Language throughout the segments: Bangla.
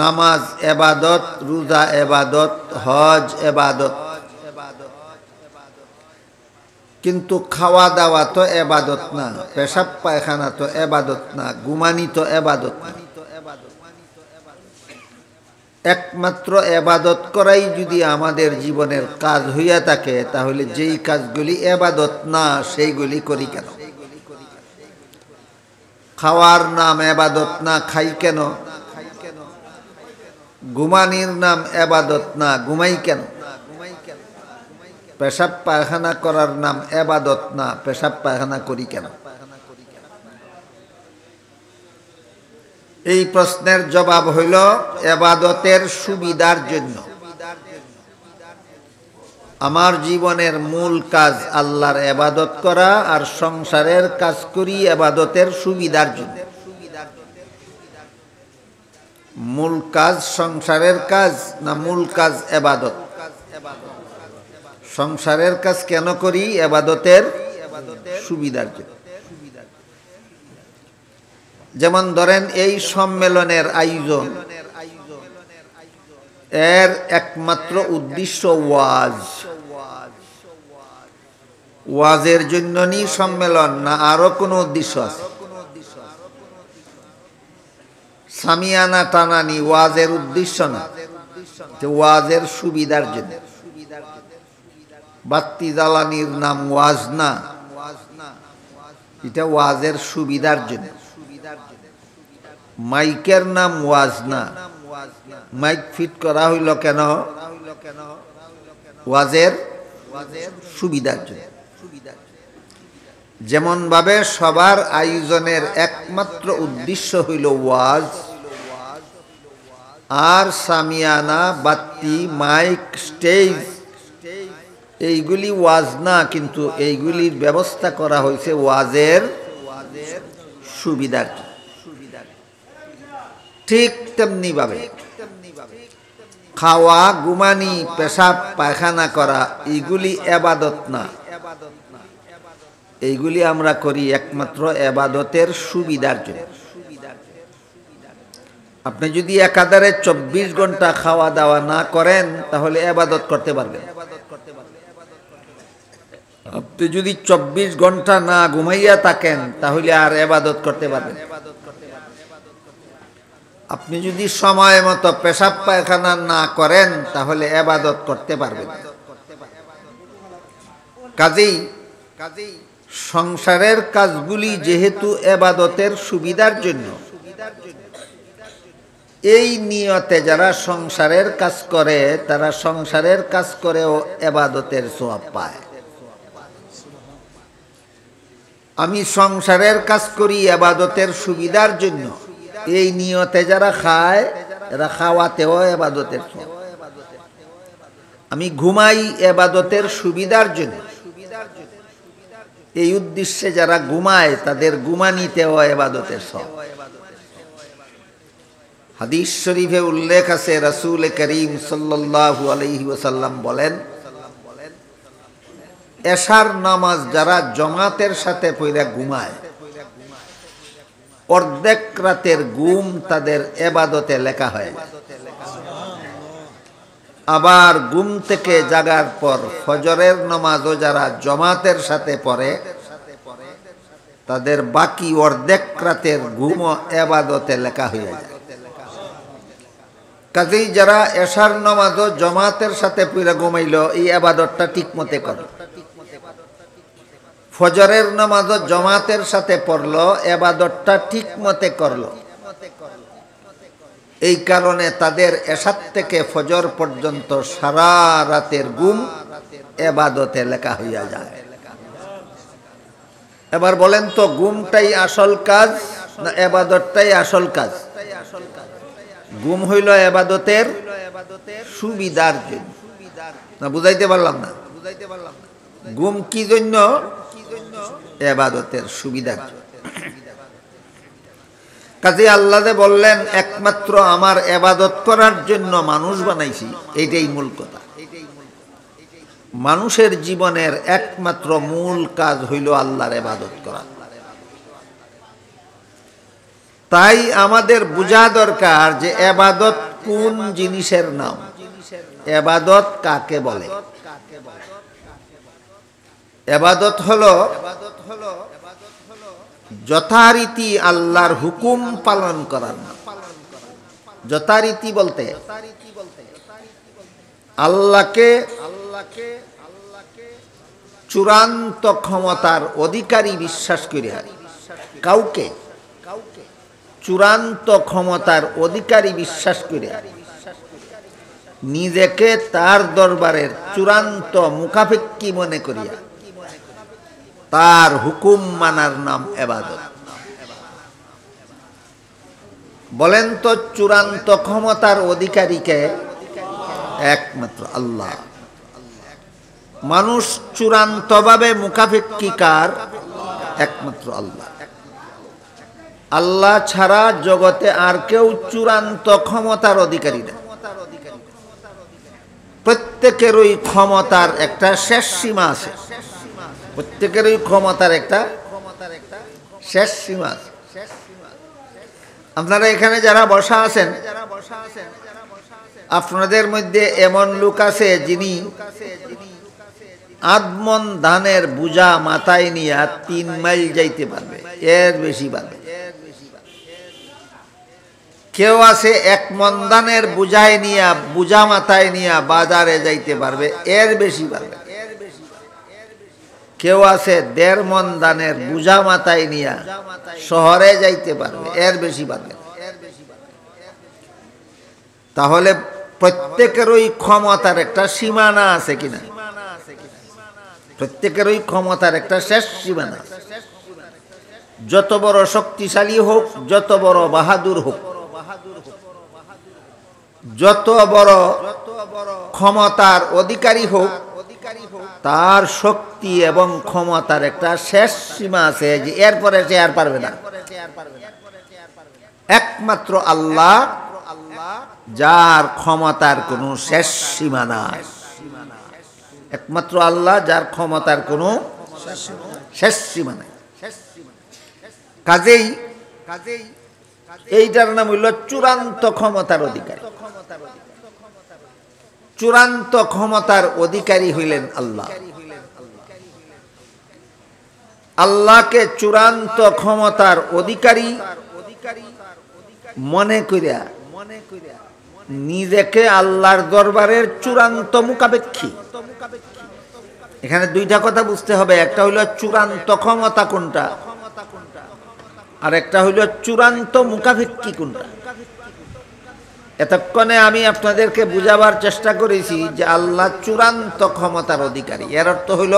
নামাজ এবাদত, রোজা এবাদত, হজ এবাদত, কিন্তু খাওয়া দাওয়া তো এবাদত না, পেশাব পায়খানা তো এবাদত না, ঘুমানি তো এবাদত না। একমাত্র এবাদত করাই যদি আমাদের জীবনের কাজ হইয়া থাকে, তাহলে যেই কাজগুলি এবাদত না সেইগুলি করি কেন? খাওয়ার নাম এবাদত না, খাই কেন? ঘুমানির নাম এবাদত না, ঘুমাই কেন? পেশাব পায়খানা করার নাম এবাদত না, পেশাব পায়খানা করি কেন? এই প্রশ্নের জবাব হইল এবাদতের সুবিধার জন্য। আমার জীবনের মূল কাজ আল্লাহর এবাদত করা, আর সংসারের কাজ করি এবাদতের সুবিধার জন্য। মূল কাজ সংসারের কাজ না মূল কাজ এবাদত? সংসারের কাজ কেন করি? এবাদতের সুবিধার জন্য। যেমন ধরেন এই সম্মেলনের আয়োজন, এর একমাত্র উদ্দেশ্য ওয়াজ। ওয়াজের জন্যই সম্মেলন, না আরো কোনো উদ্দেশ্য আছে? সামিয়ানা টানানি ওয়াজের উদ্দেশ্য না, ওয়াজের সুবিধার জন্য। বাতি জ্বালানির নাম ওয়াজ না, এটা ওয়াজের সুবিধার জন্য। মাইকের নাম ওয়াজ না, মাইক ফিট করা হইল কেন? ওয়াজের সুবিধার জন্য। যেমন ভাবে সবার আয়োজনের একমাত্র উদ্দেশ্য হইল ওয়াজ, আর সামিয়ানা, বাতি, মাইক, স্টেজ এইগুলি ওয়াজ না, কিন্তু এইগুলির ব্যবস্থা করা হয়েছে ওয়াজের সুবিধার জন্য। ঠিক তেমনি ভাবে খাওয়া, ঘুমানি, পেশাব পায়খানা করা এইগুলি এবাদত না, এইগুলি আমরা করি একমাত্র এবাদতের সুবিধার জন্য। আপনি যদি একাধারে 24 ঘন্টা খাওয়া দাওয়া না করেন, তাহলে এবাদত করতে পারবেন? আপনি যদি 24 ঘন্টা না ঘুমাইয়া থাকেন, তাহলে আর এবাদত করতে পারবেন? আপনি যদি সময় মতো পেশাব পায়খানা না করেন, তাহলে এবাদত করতে পারবেন? কাজেই সংসারের কাজগুলি যেহেতু এবাদতের সুবিধার জন্য, এই নিয়তে যারা সংসারের কাজ করে, তারা সংসারের কাজ করেও এবাদতের সওয়াব পায়। আমি সংসারের কাজ করি এবাদতের সুবিধার জন্য, এই নিয়তে যারা খায়, এরা খাওয়াতেও এবাদতের সওয়াব। আমি ঘুমাই এবাদতের সুবিধার জন্য, এই উদ্দেশ্যে যারা ঘুমায়, তাদের ঘুমানিতেও এবাদতের সওয়াব। হাদিস শরীফে উল্লেখ আছে, রাসূল করিম সাল্লাল্লাহু আলাইহি ওয়াসাল্লাম বলেন, এশার নামাজ যারা জমাতের সাথে পড়ে ঘুমায়, অর্ধেক রাতের ঘুম তাদের এবাদতে লেখা হয়। আবার ঘুম থেকে জাগার পর ফজরের নামাজও যারা জমাতের সাথে পড়ে, তাদের বাকি অর্ধেক রাতের ঘুমও এবাদতে লেখা হয়ে যায়। কাজেই যারা এশার নামাজও জমাতের সাথে পড়ে ঘুমাইল, এই এবাদতটা ঠিক মতে করে। ফজরের নামাজও জমাতের সাথে পড়লো, এবাদতটা ঠিক মতে করলো। এই কারণে তাদের এশার থেকে ফজর পর্যন্ত সারা রাতের ঘুম এবাদতে লেখা হইয়া যায়। এবার বলেন তো, ঘুমটাই আসল কাজ না এবাদতটাই আসল কাজ? ঘুম হইল এবাদতের সুবিধার জন্য। না বুঝাইতে পারলাম না? ঘুম কি জন্য? এবাদতের সুবিধার জন্য। কাজে আল্লাহ বললেন, একমাত্র আমার এবাদত করার জন্য মানুষ বানাইছি, এইটাই মূল কথা। মানুষের জীবনের একমাত্র মূল কাজ হইল আল্লাহর ইবাদত করা। তাই আমাদের বোঝা দরকার যে ইবাদত কোন জিনিসের নাম, ইবাদত কাকে বলে। ইবাদত হলো যথারীতি আল্লাহর হুকুম পালন করার নাম। যথারীতি বলতে আল্লাহকে চূড়ান্ত ক্ষমতার অধিকারী বিশ্বাস করিয়া, কাউকে চূড়ান্ত ক্ষমতার অধিকারী বিশ্বাস করিয়া নিজেকে তার দরবারের চূড়ান্ত মুখাপেক্ষী মনে করিয়া তার হুকুম মানার নাম ইবাদত। বলেন তো চূড়ান্ত ক্ষমতার অধিকারীকে? একমাত্র আল্লাহ। মানুষ চূড়ান্তভাবে মুখাপেক্ষী কার? একমাত্র আল্লাহ। আল্লাহ ছাড়া জগতে আর কেউ চূড়ান্ত ক্ষমতার অধিকারী না। প্রত্যেকেরই ক্ষমতার একটা শেষ সীমা আছে। প্রত্যেকেরই ক্ষমতার একটা শেষ সীমা আছে। আপনারা এখানে যারা বসা আছেন, আপনাদের মধ্যে এমন লোক আছে যিনি আদমন ধানের বোঝা মাথায় নিয়ে 3 মাইল যাইতে পারবে, এর বেশি পারবে। কেউ আছে 1 মণ ধানের বোঝায় নিয়ে, বোঝা মাথায় নিয়ে বাজারে যাইতে পারবে, এর বেশি পারবে। কেউ আছে 1.5 মণ ধানের বোঝা মাথায় নিয়ে শহরে যাইতে পারবে, এর বেশি পারবে। তাহলে প্রত্যেকেরই ক্ষমতার একটা সীমানা আছে কিনা? প্রত্যেকেরই ক্ষমতার একটা শেষ সীমানা। যত বড় শক্তিশালী হোক, যত বড় বাহাদুর হোক, যত বড় ক্ষমতার অধিকারী হোক, তার শক্তি এবং ক্ষমতার একটা শেষ সীমা আছে, যে এরপরে সে আর পারবে না। একমাত্র আল্লাহ, যার ক্ষমতার কোনো শেষ সীমা নাই। একমাত্র আল্লাহ, যার ক্ষমতার কোনো শেষ সীমা নাই। কাজেই এইটার নাম হইল চূড়ান্ত ক্ষমতার অধিকারী। চূড়ান্ত ক্ষমতার অধিকারী হইলেন আল্লাহ। আল্লাহকে চূড়ান্ত ক্ষমতার অধিকারী মনে করিয়া নিজেকে আল্লাহর দরবারের চূড়ান্ত মুখাপেক্ষী। এখানে 2টা কথা বুঝতে হবে। একটা হইল চূড়ান্ত ক্ষমতা কোনটা, আর একটা হইল চূড়ান্ত মুখাপেক্ষী কোনটা। এতক্ষণে আমি আপনাদেরকে বুঝাবার চেষ্টা করেছি যে আল্লাহ চূড়ান্ত ক্ষমতার অধিকারী। এর অর্থ হইল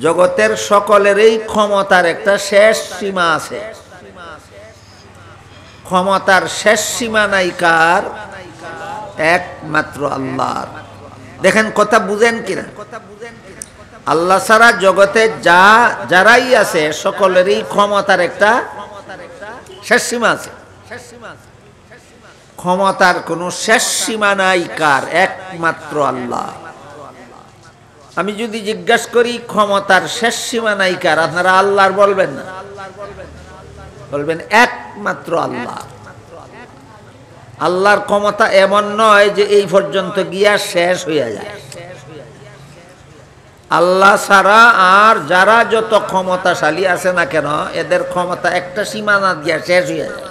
জগতের সকলেরই ক্ষমতার একটা শেষ সীমা আছে। ক্ষমতার শেষ সীমা নাই কার? একমাত্র আল্লাহর। দেখেন কথা বুঝেন কিনা? আল্লাহ ছাড়া জগতে যারাই আছে সকলেরই ক্ষমতার একটা শেষ সীমা আছে। ক্ষমতার কোনো শেষ সীমা নাই কার? একমাত্র আল্লাহ। আমি যদি জিজ্ঞাসা করি ক্ষমতার শেষ সীমা নাই কার, আপনারা আল্লাহর বলবেন না, বলবেন একমাত্র আল্লাহ। আল্লাহর ক্ষমতা এমন নয় যে এই পর্যন্ত গিয়া শেষ হইয়া যায়। আল্লাহ ছাড়া আর যারা যত ক্ষমতাশালী আছে না কেন, এদের ক্ষমতা একটা সীমানা দিয়া শেষ হইয়া যায়।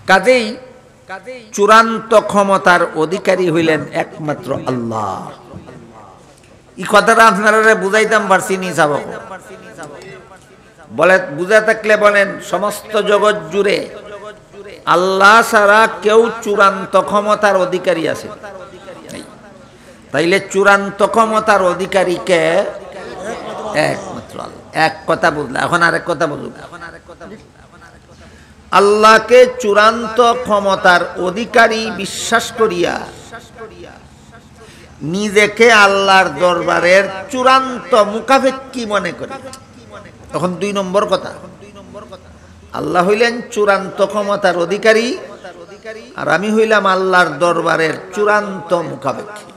কাজেই চূড়ান্ত ক্ষমতার অধিকারী হইলেন একমাত্র আল্লাহ। এই কথাটা আপনারা বুঝাইতাম পারছি নি? যাব বলে বুঝা থাকলে বলেন, সমস্ত জগৎ জুড়ে আল্লাহ ছাড়া কেউ চূড়ান্ত ক্ষমতার অধিকারী আছে? তাইলে চূড়ান্ত ক্ষমতার অধিকারী কে? একমাত্র আল্লাহ। এক কথা বুঝলে, এখন আরেক কথা বলুন। আল্লাহকে চূড়ান্ত ক্ষমতার অধিকারী বিশ্বাস করিয়া নিজেকে আল্লাহর দরবারের চূড়ান্ত মুখাপেক্ষী মনে করি। তখন 2 নম্বর কথা, আল্লাহ হইলেন চূড়ান্ত ক্ষমতার অধিকারী, আর আমি হইলাম আল্লাহর দরবারের চূড়ান্ত মুখাপেক্ষী।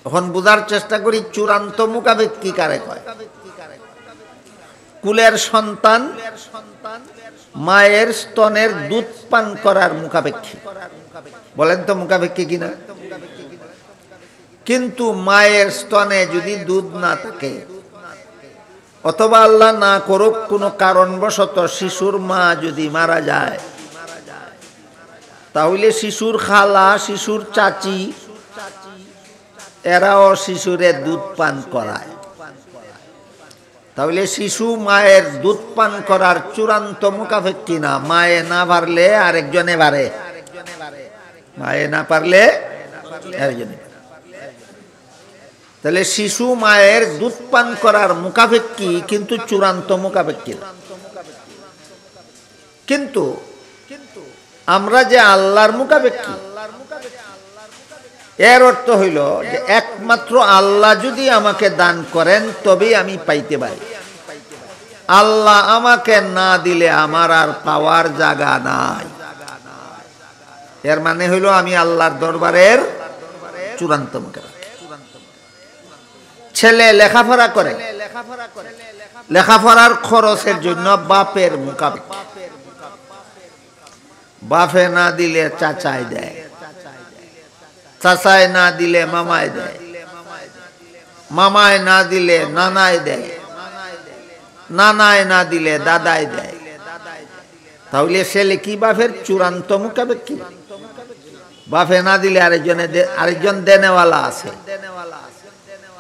তখন বুঝার চেষ্টা করি চূড়ান্ত মুখাপেক্ষী কারে কয়। কুলের সন্তান মায়ের স্তনের দুধ পান করার মুখাপেক্ষী। বলেন তো মুখাপেক্ষী কিনা? কিন্তু মায়ের স্তনে যদি দুধ না থাকে, অথবা আল্লাহ না করুক কোনো কারণবশত শিশুর মা যদি মারা যায়, তাহলে শিশুর খালা, শিশুর চাচি এরাও শিশুরে দুধ পান করায়। তাহলে শিশু মায়ের দুধ পান করার চূড়ান্ত মুখাপেক্ষী না। মায়ে না পারলে আরেকজনে পারে, মায়ে না পারলে আরেকজনে। তাহলে শিশু মায়ের দুধ পান করার মুখাপেক্ষী, কিন্তু চূড়ান্ত মুখাপেক্ষী না। কিন্তু আমরা যে আল্লাহর মুখাপেক্ষী, এর অর্থ হইল যে একমাত্র আল্লাহ যদি আমাকে দান করেন তবেই আমি পাইতে পারি। আল্লাহ আমাকে না দিলে আমার আর পাওয়ার জায়গা নাই। এর মানে হইল আমি আল্লাহর দরবারের চূড়ান্ত মুখাপেক্ষী। ছেলে লেখাপড়া করে, লেখাপড়ার খরচের জন্য বাপের মুখাপেক্ষী। বাপে না দিলে চাচাই দেয়, চাচাই না দিলে মামায় দেয়, মামায় না দিলে নানায় দেয়, নানায় না দিলে দাদাই দেয়। তাহলে ছেলে কি বাপের চূড়ান্ত মুখাপেক্ষী? বাপে না দিলে আরেকজন দেনেওয়ালা আছে।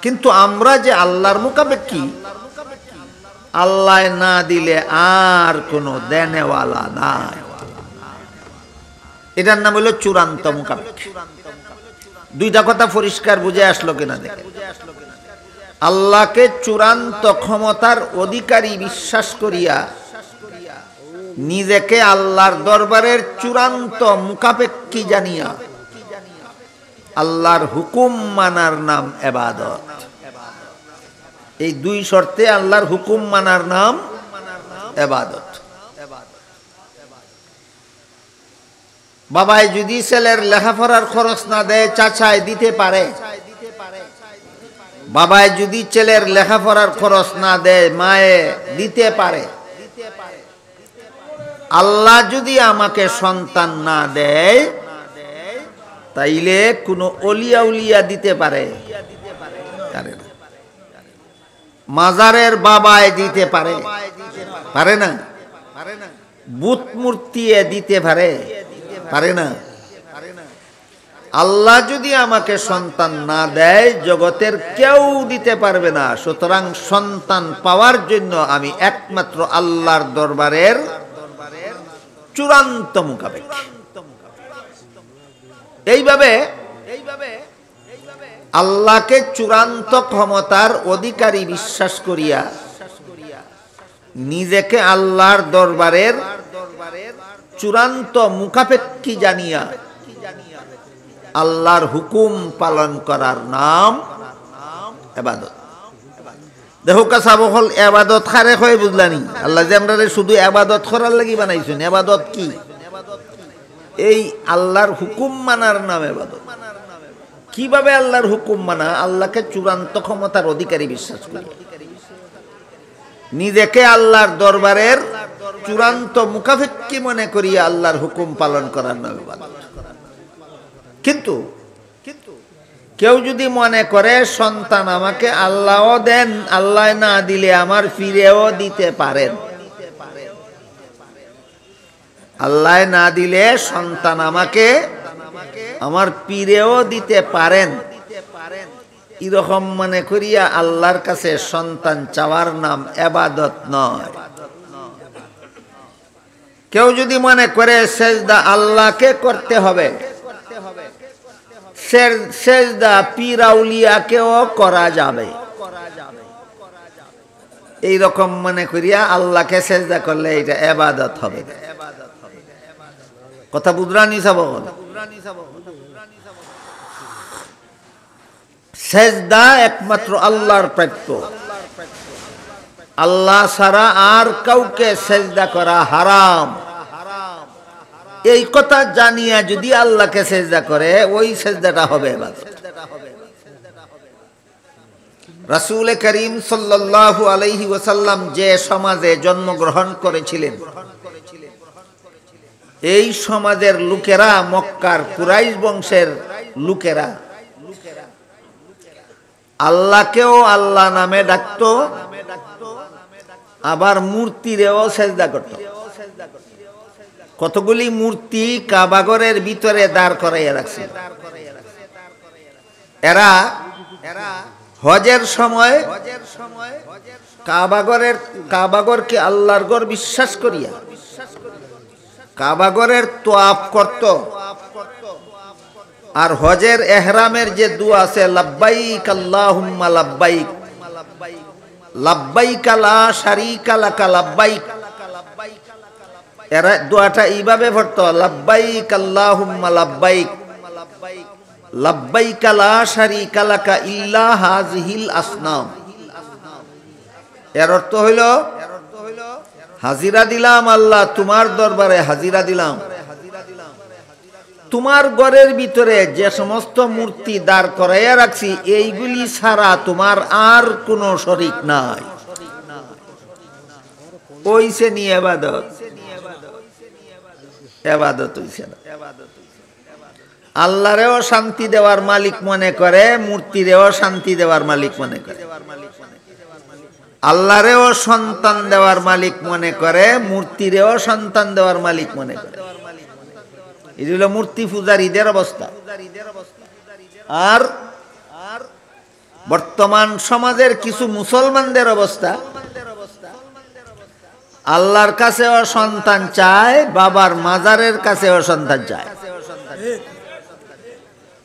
কিন্তু আমরা যে আল্লাহর মুখাপেক্ষী, আল্লাহ না দিলে আর কোনো দেনেওয়ালা নাই। এটার নাম হলো চূড়ান্ত মুখাপেক্ষী। দুইটা কথা পরিষ্কার বুঝে আসলো কিনা দেখে। আল্লাহকে চূড়ান্ত ক্ষমতার অধিকারী বিশ্বাস করিয়া নিজেকে আল্লাহর দরবারের চূড়ান্ত মুখাপেক্ষী জানিয়া আল্লাহর হুকুম মানার নাম ইবাদত। এই দুই শর্তে আল্লাহর হুকুম মানার নাম ইবাদত। বাবাই যদি ছেলের লেখাপড়ার খরচ না দেয়, চাচায় দিতে পারে। বাবাই যদি ছেলের লেখাপড়ার খরচ না দেয়, মায়ে দিতে পারে। আল্লাহ যদি আমাকে সন্তান না দেয়, তাইলে কোনো অলিয়া উলিয়া দিতে পারে? মাজারের বাবায় দিতে পারে? পারে না। বুত মূর্তি দিতে পারে? পারে না। আল্লাহ যদি আমাকে সন্তান না দেয়, জগতের কেউ দিতে পারবে না। সুতরাং সন্তান পাওয়ার জন্য আমি একমাত্র আল্লাহর দরবারের চূড়ান্ত মুখাপেক্ষী। এইভাবে আল্লাহকে চূড়ান্ত ক্ষমতার অধিকারী বিশ্বাস করিয়া নিজেকে আল্লাহর দরবারের চূড়ান্ত মুখাপেক্ষী জানিয়া আল্লাহর হুকুম পালন করার নাম ইবাদত। দেখো কাছাব হল ইবাদত খারে হয়, বুঝলানি? আল্লাহ যে আমরা শুধু ইবাদত করার লাগি বানাইছেন। ইবাদত কি? এই আল্লাহর হুকুম মানার নাম ইবাদত। কিভাবে আল্লাহর হুকুম মানা? আল্লাহকে চূড়ান্ত ক্ষমতার অধিকারী বিশ্বাস করি, নিজেকে আল্লাহর দরবারের চূড়ান্ত মুখাপেক্ষী মনে করিয়া আল্লাহর হুকুম পালন করার নাম ইবাদত। কিন্তু কেউ যদি মনে করে সন্তান আমাকে আল্লাহও দেন, আল্লাহ না দিলে আমার ফিরেও দিতে পারেন, আল্লাহ না দিলে সন্তান আমাকে আমার পীরেও দিতে পারেন, এরকম মনে করিয়া আল্লাহর কাছে সন্তান চাওয়ার নাম ইবাদত নয়। কেউ যদি মনে করে সেজদা আল্লাহকে করতে হবে, সেজদা পীর আউলিয়াকেও করা যাবে, এই রকম মনে করিয়া আল্লাহকে সেজদা করলে এটা ইবাদত হবে। কথা বুঝরানি সব। সেজদা একমাত্র আল্লাহর প্রাপ্য। আল্লাহ ছাড়া আর কাউকে সেজদা করা হারাম। এই কথা জানিয়া যদি আল্লাহকে সেজদা করে, ওই সেজদাটা হবে ইবাদত। রাসূল করিম সাল্লাল্লাহু আলাইহি ওয়াসাল্লাম যে সমাজে জন্মগ্রহণ করেছিলেন, এই সমাজের লোকেরা, মক্কার কুরাইশ বংশের লোকেরা আল্লাহকেও আল্লাহ নামে ডাকত, আবার মূর্তিরেও সেজদা করত। কতগুলি মূর্তি কাবাগরের ভিতরে দাঁড় করাইয়া রাখছে। এরা হজের সময় কাবাগরকে আল্লাহর ঘর বিশ্বাস করিয়া কাবাগরের তোয়াফ করত। আর হজের এহরামের যে দোয়া আছে, লাব্বাইক আল্লাহুম্মা লাব্বাইক, লাব্বাইক লা শারীকা লাকা লাব্বাইক, এরা দোয়াটা এইভাবে পড়তো, লাব্বাইক আল্লাহুম্মা লাব্বাইক, লাব্বাইক লা শারীকা লাকা ইল্লা হাযিহিল আসনাম। এর অর্থ হইল, হাজিরা দিলাম আল্লাহ তোমার দরবারে, হাজিরা দিলাম তোমার ঘরের ভিতরে যে সমস্ত মূর্তি দাঁড় করাইয়া রাখছি, এইগুলি ছাড়া তোমার আর কোনো শরীক নাই। ওইসে নিয়ে এবাদত, এবাদত হইছে না। আল্লাহরেও শান্তি দেওয়ার মালিক মনে করে, মূর্তিরেও শান্তি দেওয়ার মালিক মনে করে। আল্লাহরেও সন্তান দেওয়ার মালিক মনে করে, মূর্তিরেও সন্তান দেওয়ার মালিক মনে করে। এই হলো মূর্তি পূজারীদের অবস্থা। আর বর্তমান সমাজের কিছু মুসলমানদের অবস্থা, আল্লাহর কাছেও সন্তান চায়, বাবার মাজারের কাছেও সন্তান চায়।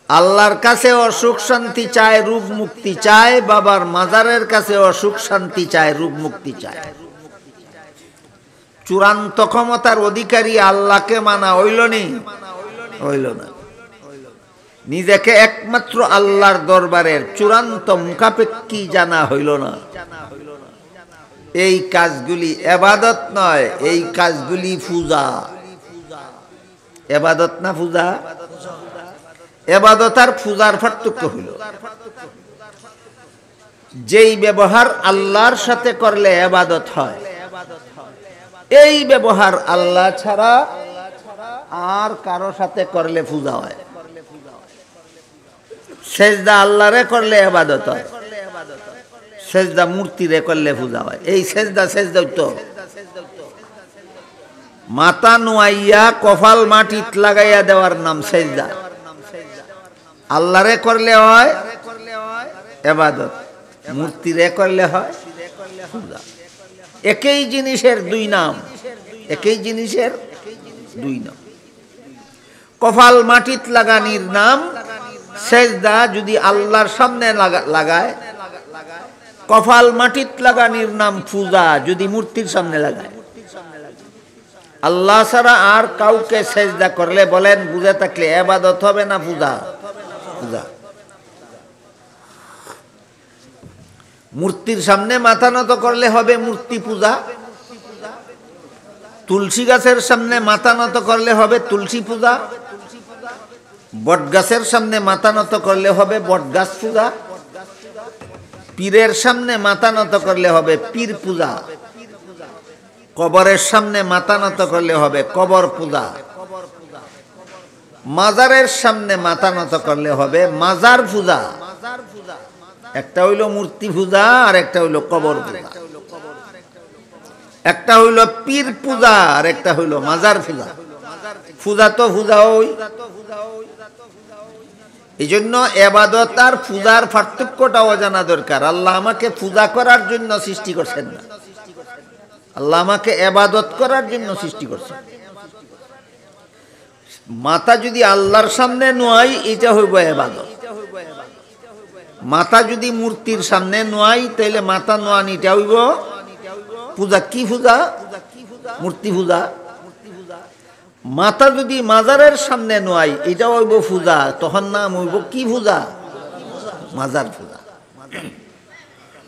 আল্লাহর কাছেও সুখ শান্তি চায়, রূপ মুক্তি চায়, বাবার মাজারের কাছেও সুখ শান্তি চায়, রূপ মুক্তি চায়। চূড়ান্ত ক্ষমতার অধিকারী আল্লাহকে মানা হইল নি? হইল না। নিজেকে একমাত্র আল্লাহর দরবারের চূড়ান্ত মুখাপেক্ষী জানা হইল না। এই কাজগুলি এবাদত নয়, এই কাজগুলি পূজা। এবাদত না পূজা? এবাদত আর পূজার পার্থক্য হইল, যেই ব্যবহার আল্লাহর সাথে করলে এবাদত হয়, এই ব্যবহার আল্লাহ ছাড়া আর কারো সাথে করলে পূজা হয়। সেজদা আল্লাহরে করলে এবাদত হয়, সেজদা মূর্তিরে করলে পূজা হয়। এই সেজদা তো মাথা নোয়াইয়া কপাল মাটিত লাগাইয়া দেওয়ার নাম সেজদা। আল্লাহরে করলে হয় এবাদত, মূর্তিরে করলে হয় পূজা। একই জিনিসের দুই নাম, একই জিনিসের দুই নাম। কপাল মাটিত লাগানির নাম সেজদা যদি আল্লাহর সামনে লাগায়, কপাল মাটিত লাগানির নাম পূজা যদি মূর্তির সামনে লাগায়। আল্লাহ ছাড়া আর কাউকে সেজদা করলে বলেন বুঝে থাকলে ইবাদত হবে না পূজা? পূজা। মূর্তির সামনে মাথা নত করলে হবে মূর্তি পূজা, তুলসী গাছের সামনে মাথা নত করলে হবে তুলসী পূজা, বট গাছের সামনে মাথা নত করলে হবে বট গাছ পূজা, পীরের সামনে মাথা নত করলে হবে পীর পূজা, কবরের সামনে মাথা নত করলে হবে কবর পূজা, মাজারের সামনে মাথা নত করলে হবে মাজার পূজা। একটা হইল মূর্তি পূজা আর একটা হইল কবর পূজা, একটা হইল পীর পূজা আর একটা হইল মাজার পূজা। পূজা তো পূজা ওই। এই জন্য এবাদত আর পূজার পার্থক্যটাও জানা দরকার। আল্লাহ আমাকে পূজা করার জন্য সৃষ্টি করছেন না, আল্লাহ আমাকে এবাদত করার জন্য সৃষ্টি করছেন। মাথা যদি আল্লাহর সামনে নোয়াই, এটা হইব এবাদত। মাথা যদি মূর্তির সামনে নোয়াই, তাইলে মাথা নোয়ানিটা হইব পূজা। কি পূজা? মূর্তি পূজা। মাথা যদি মাজারের সামনে নোয়াই, এটা হইব পূজা। তখন নাম হইব কি পূজা? মাজার পূজা।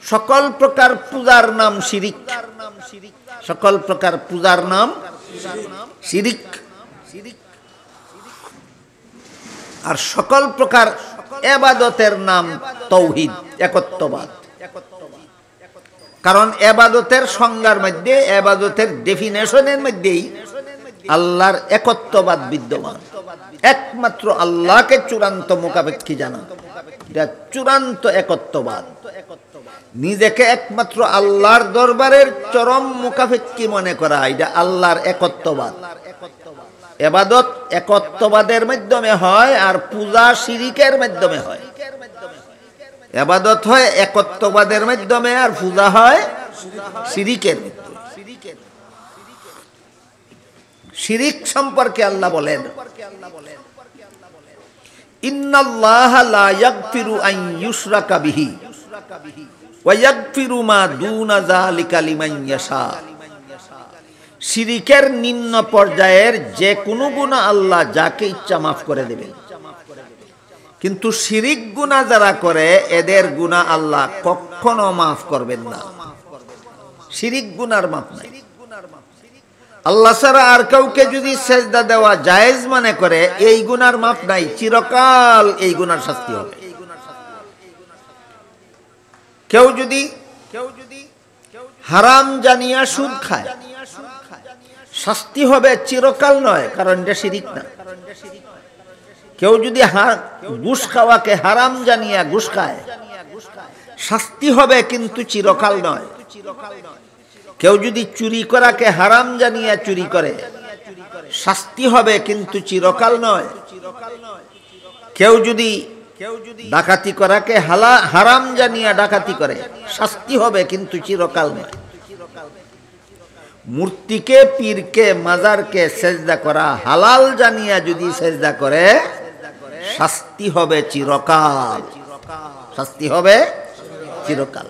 সকল প্রকার পূজার নাম শিরিক, সকল প্রকার পূজার নাম শিরিক। আর সকল প্রকার ইবাদতের নাম তাওহীদ, একত্ববাদ। কারণ এবাদতের সংজ্ঞার মধ্যে, এবাদতের ডেফিনেশনের মধ্যেই আল্লাহর একত্ববাদ বিদ্যমান। একমাত্র আল্লাহকে চূড়ান্ত মুখাপেক্ষী জানা, এটা চূড়ান্ত একত্ববাদ। নিজেকে একমাত্র আল্লাহর দরবারের চরম মুখাপেক্ষী মনে করা, এটা আল্লাহর একত্ববাদ। এবাদত একত্ববাদের মাধ্যমে হয়, আর পূজা শিরিকের মাধ্যমে হয়। এবাদত হয় একত্ববাদের মাধ্যমে, আর পূজা হয় শিরিকের মাধ্যমে। শিরিক সম্পর্কে আল্লাহ বলেন, ইন্নাল্লাহা লা ইয়াগফিরু আন ইউশরাকা বিহি ওয়া ইয়াগফিরু মা দুনা যালিকা লিমান ইয়াশা। শিরিকের নিম্ন পর্যায়ের যে কোনো গুনাহ আল্লাহ যাকে ইচ্ছা মাফ করে দেবেন, কিন্তু শিরিক গুনাহ যারা করে এদের গুনাহ আল্লাহ কখনো মাফ করবেন না। শিরিক গুনার মাফ নাই। আল্লাহ ছাড়া আর কাউকে যদি সেজদা দেওয়া জায়েজ মনে করে, এই গুনার মাফ নাই, চিরকাল এই গুনার শাস্তি হবে। কেউ যদি হারাম জানিয়া সুদ খায়, শাস্তি হবে চিরকাল নয়, কারণ এটা শিরিক না। কেউ যদি ঘুষ খাওয়াকে হারাম জানিয়া ঘুষ খায়, শাস্তি হবে কিন্তু চিরকাল নয়। কেউ যদি চুরি করাকে হারাম জানিয়া চুরি করে, শাস্তি হবে কিন্তু চিরকাল নয়। কেউ যদি ডাকাতি করাকে হারাম জানিয়া ডাকাতি করে, শাস্তি হবে কিন্তু চিরকাল নয়। মূর্তিকে, পীরকে, মাজারকে সেজদা করা হালাল জানিয়া যদি সেজদা করে, শাস্তি হবে চিরকাল, শাস্তি হবে চিরকাল।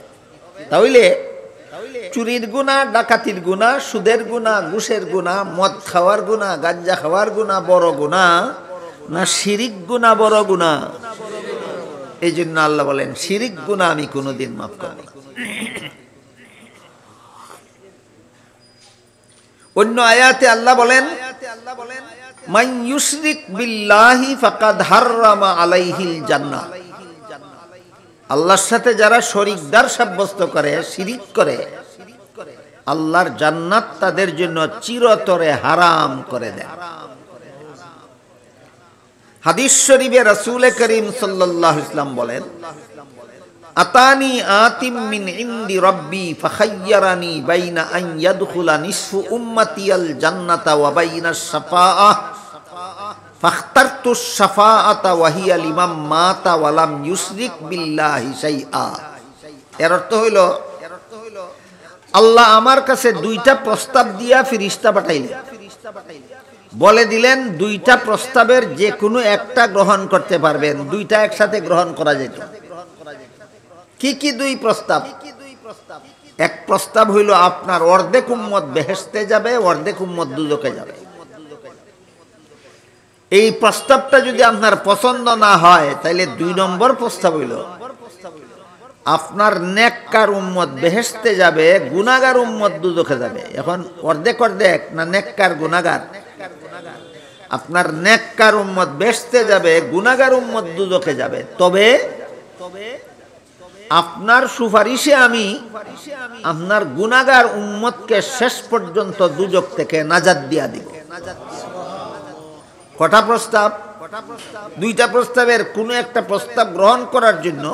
তাহলে চুরির গুনাহ, ডাকাতির গুনাহ, সুদের গুনাহ, ঘুষের গুনাহ, মদ খাওয়ার গুনাহ, গাঁজা খাওয়ার গুনাহ বড় গুনাহ না শিরিক গুনাহ বড় গুনাহ? এই জন্য আল্লাহ বলেন, শিরিক গুনাহ আমি কোনোদিন মাফ করব না। অন্য আয়াতে আল্লাহ বলেন, মান ইউশরিক বিল্লাহি ফাকাদ হাররামা আলাইহিল জান্নাহ। আল্লাহর সাথে যারা শরীকদার সাব্যস্ত করে, শিরিক করে, আল্লাহর জান্নাত তাদের জন্য চিরতরে হারাম করে দেন। হাদিস শরীফে রাসূল করিম সাল্লাল্লাহু আলাইহি ওয়াসাল্লাম বলেন, আতানি আতিম মিন ইনদি রাব্বি ফাখায়্যারানি বাইনা আন ইয়াদখুলা নিসফু উম্মাতিয়াল জান্নাতা ওয়া বাইনাস শাফাআহ ফাখতারতু শাফাআতা ওয়া হিয়া লিমান মাতা ওয়া লাম ইউশরিক বিল্লাহি শাইআ। এর অর্থ হইল, আল্লাহ আমার কাছে দুইটা প্রস্তাব দিয়া ফেরেশতা পাঠাইলেন, বলে দিলেন দুইটা প্রস্তাবের যে কোনো একটা গ্রহণ করতে পারবেন, দুইটা একসাথে গ্রহণ করা যেত। কি কি দুই প্রস্তাব? এক প্রস্তাব হইল আপনার অর্ধেক উম্মত বেহেশতে যাবে, অর্ধেক উম্মত দুজকে যাবে। এই প্রস্তাবটা যদি আপনার পছন্দ না হয়, তাহলে 2 নম্বর প্রস্তাব হইল আপনার নেককার উম্মত বেহেশতে যাবে, গুনাহগার উম্মত দুজকে যাবে। এখন অর্ধেক অর্ধেক না নেককার গুনাহগার? আপনার নেককার উম্মত বেহেশতে যাবে, গুনাহগার উম্মত দুজকে যাবে। তবে আপনার সুপারিশে আমি আপনার গুনাহগার উম্মতকে শেষ পর্যন্ত দুজক থেকে নাজাত দিয়া দিব। কটা প্রস্তাব? দুইটা প্রস্তাবের কোন একটা প্রস্তাব গ্রহণ করার জন্য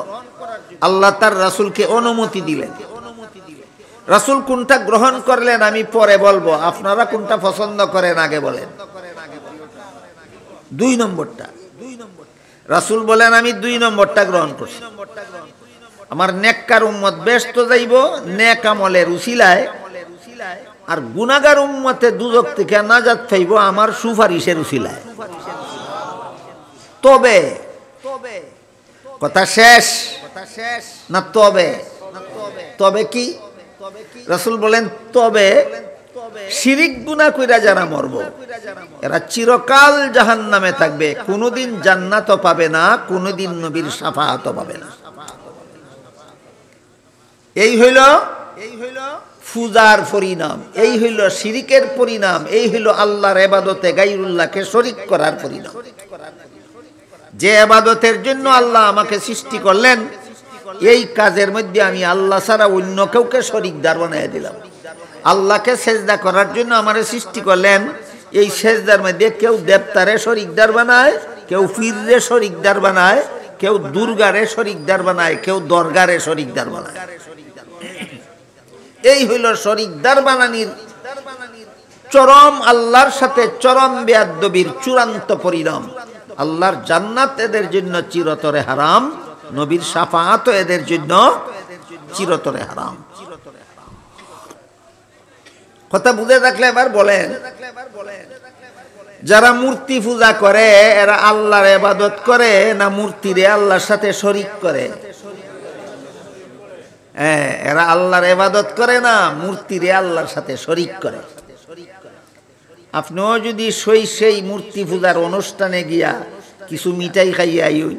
আল্লাহ তার রাসূলকে অনুমতি দিলেন। রাসূল কোনটা গ্রহণ করলেন আমি পরে বলবো, আপনারা কোনটা পছন্দ করেন আগে বলেন। 2 নম্বরটা রাসূল বলেন, আমি 2 নম্বরটা গ্রহণ করছি। আমার নেককার উম্মত ব্যস্ত যাইব নেক আমলের উসিলায়, আর গুনাহগার উম্মতে দুজক থেকে নাজাত পাইব আমার সুপারিশের উসিলায়। তবে কথা শেষ না? তবে কি? রাসূল বলেন, তবে শিরিক গুনাহ কইরা যারা মরব, এরা চিরকাল জাহান্নামে থাকবে, কোনোদিন জান্নাতও পাবে না, কোনোদিন নবীর শাফাআতও পাবে না। এই হইল পূজার পরিণাম, এই হইল শিরিকের পরিণাম, এই হইল আল্লাহর ইবাদতে গায়রুল্লাহকে শরীক করার পরিণাম। যে ইবাদতের জন্য আল্লাহ আমাকে সৃষ্টি করলেন, এই কাজের মধ্যে আমি আল্লাহ ছাড়া অন্য কাউকে শরিকদার বানাই দিলাম। আল্লাহকে সেজদা করার জন্য আমারে সৃষ্টি করলেন, এই সেজদার মধ্যে কেউ দেবতারে শরিকদার বানায়, কেউ পীররে শরিকদার বানায়, কেউ দুর্গারে শরিকদার বানায়, কেউ দরগারে শরিকদার বানায়। এই হইল শরিকদার বানানির চরম, আল্লাহর সাথে চরম বেয়াদবির চূড়ান্ত পরিণাম। আল্লাহর জান্নাত এদের জন্য চিরতরে হারাম, নবীর শাফাআত এদের জন্য চিরতরে হারাম। কথা বুঝে থাকলে এবার বলেন, যারা মূর্তি পূজা করে এরা আল্লাহর ইবাদত করে না মূর্তিরে আল্লাহর সাথে শরীক করে? হ্যাঁ, এরা আল্লাহর ইবাদত করে না মূর্তিরে আল্লাহর সাথে শরীক করে। আপনিও যদি সেই মূর্তি পূজার অনুষ্ঠানে গিয়া কিছু মিঠাই খাইয়া আইন,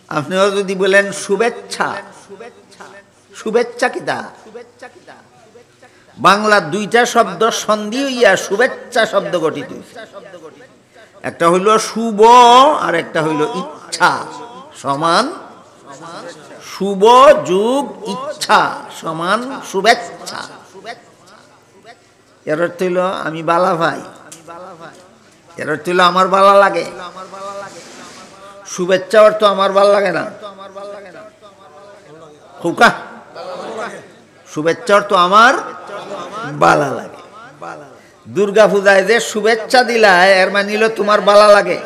আপনিও যদি বলেন শুভেচ্ছা, শুভেচ্ছা কিতা? বাংলা দুইটা শব্দ সন্ধি হইয়া শুভেচ্ছা শব্দ গঠিত। একটা হইল শুভ আর একটা হইল ইচ্ছা, সমান শুভ যুগ ইচ্ছা সমান শুভেচ্ছা। এর অর্থ হইল আমি বালা ভাই, এর অর্থ হইল আমার বালা লাগে। শুভেচ্ছা অর্থ আমার ভাল লাগে না, খুকা শুভেচ্ছা অর্থ আমার বালা লাগে। দুর্গা পূজায় যে শুভেচ্ছা দিলায় এর মানিল তোমার বালা লাগে।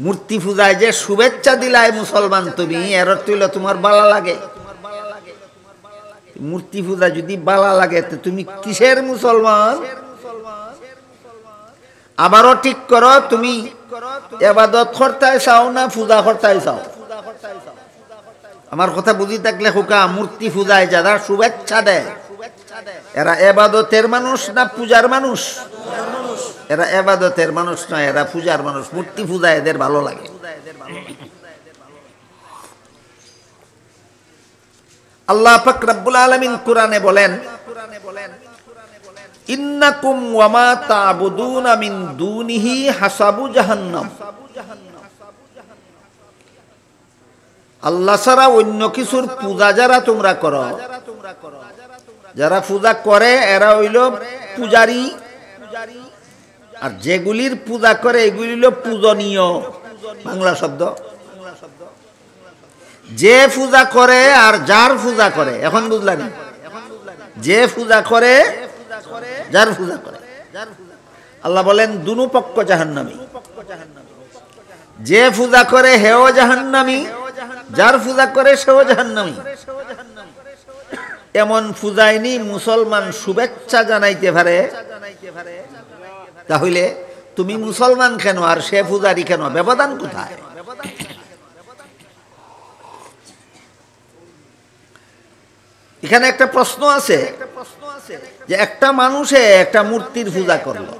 মূর্তি পূজায় যে শুভেচ্ছা দিলায় মুসলমান তুমি, এর অর্থ হইল তোমার বালা লাগে। মূর্তি পূজা যদি বালা লাগে তো তুমি কিসের মুসলমান? আবারও ঠিক করো, তুমি ইবাদত করতে চাও না পূজা করতে চাও? আমার কথা বুঝি থাকলে খোকা, মূর্তি পূজায় যারা শুভেচ্ছা দেয় এরা ইবাদতের মানুষ না পূজার মানুষ? এরা ইবাদতের মানুষ নয়, এরা পূজার মানুষ। মূর্তি পূজা এদের ভালো লাগে। আল্লাহ পাক রব্বুল আলামিন কোরআনে বলেন, ইন্নাকুম ওয়া মা তা'বুদুনা মিন দুনিহি হাসাবু জাহান্নাম। আল্লাহ ছাড়া অন্য কিছুর পূজা যারা তোমরা করো, যারা পূজা করে এরা হইল পূজারী, আর যেগুলির পূজা করে এগুলি হইল পূজনীয়। বাংলা শব্দ। যে পূজা করে আর যার পূজা করে, এখন বুঝলাম? যে পূজা করে যার পূজা করে, আল্লাহ বলেন দুনো পক্ষ জাহান্নামী। যে পূজা করে হেও জাহান্নামী, যার পূজা করে সেও জাহান্নামী। এমন পূজায়নি মুসলমান শুভেচ্ছা জানাইতে পারে, তাহলে তুমি মুসলমান কেন আর সে পূজারি কেন? ব্যবধান কোথায়? এখানে একটা প্রশ্ন আছে যে একটা মানুষে একটা মূর্তির পূজা করলো,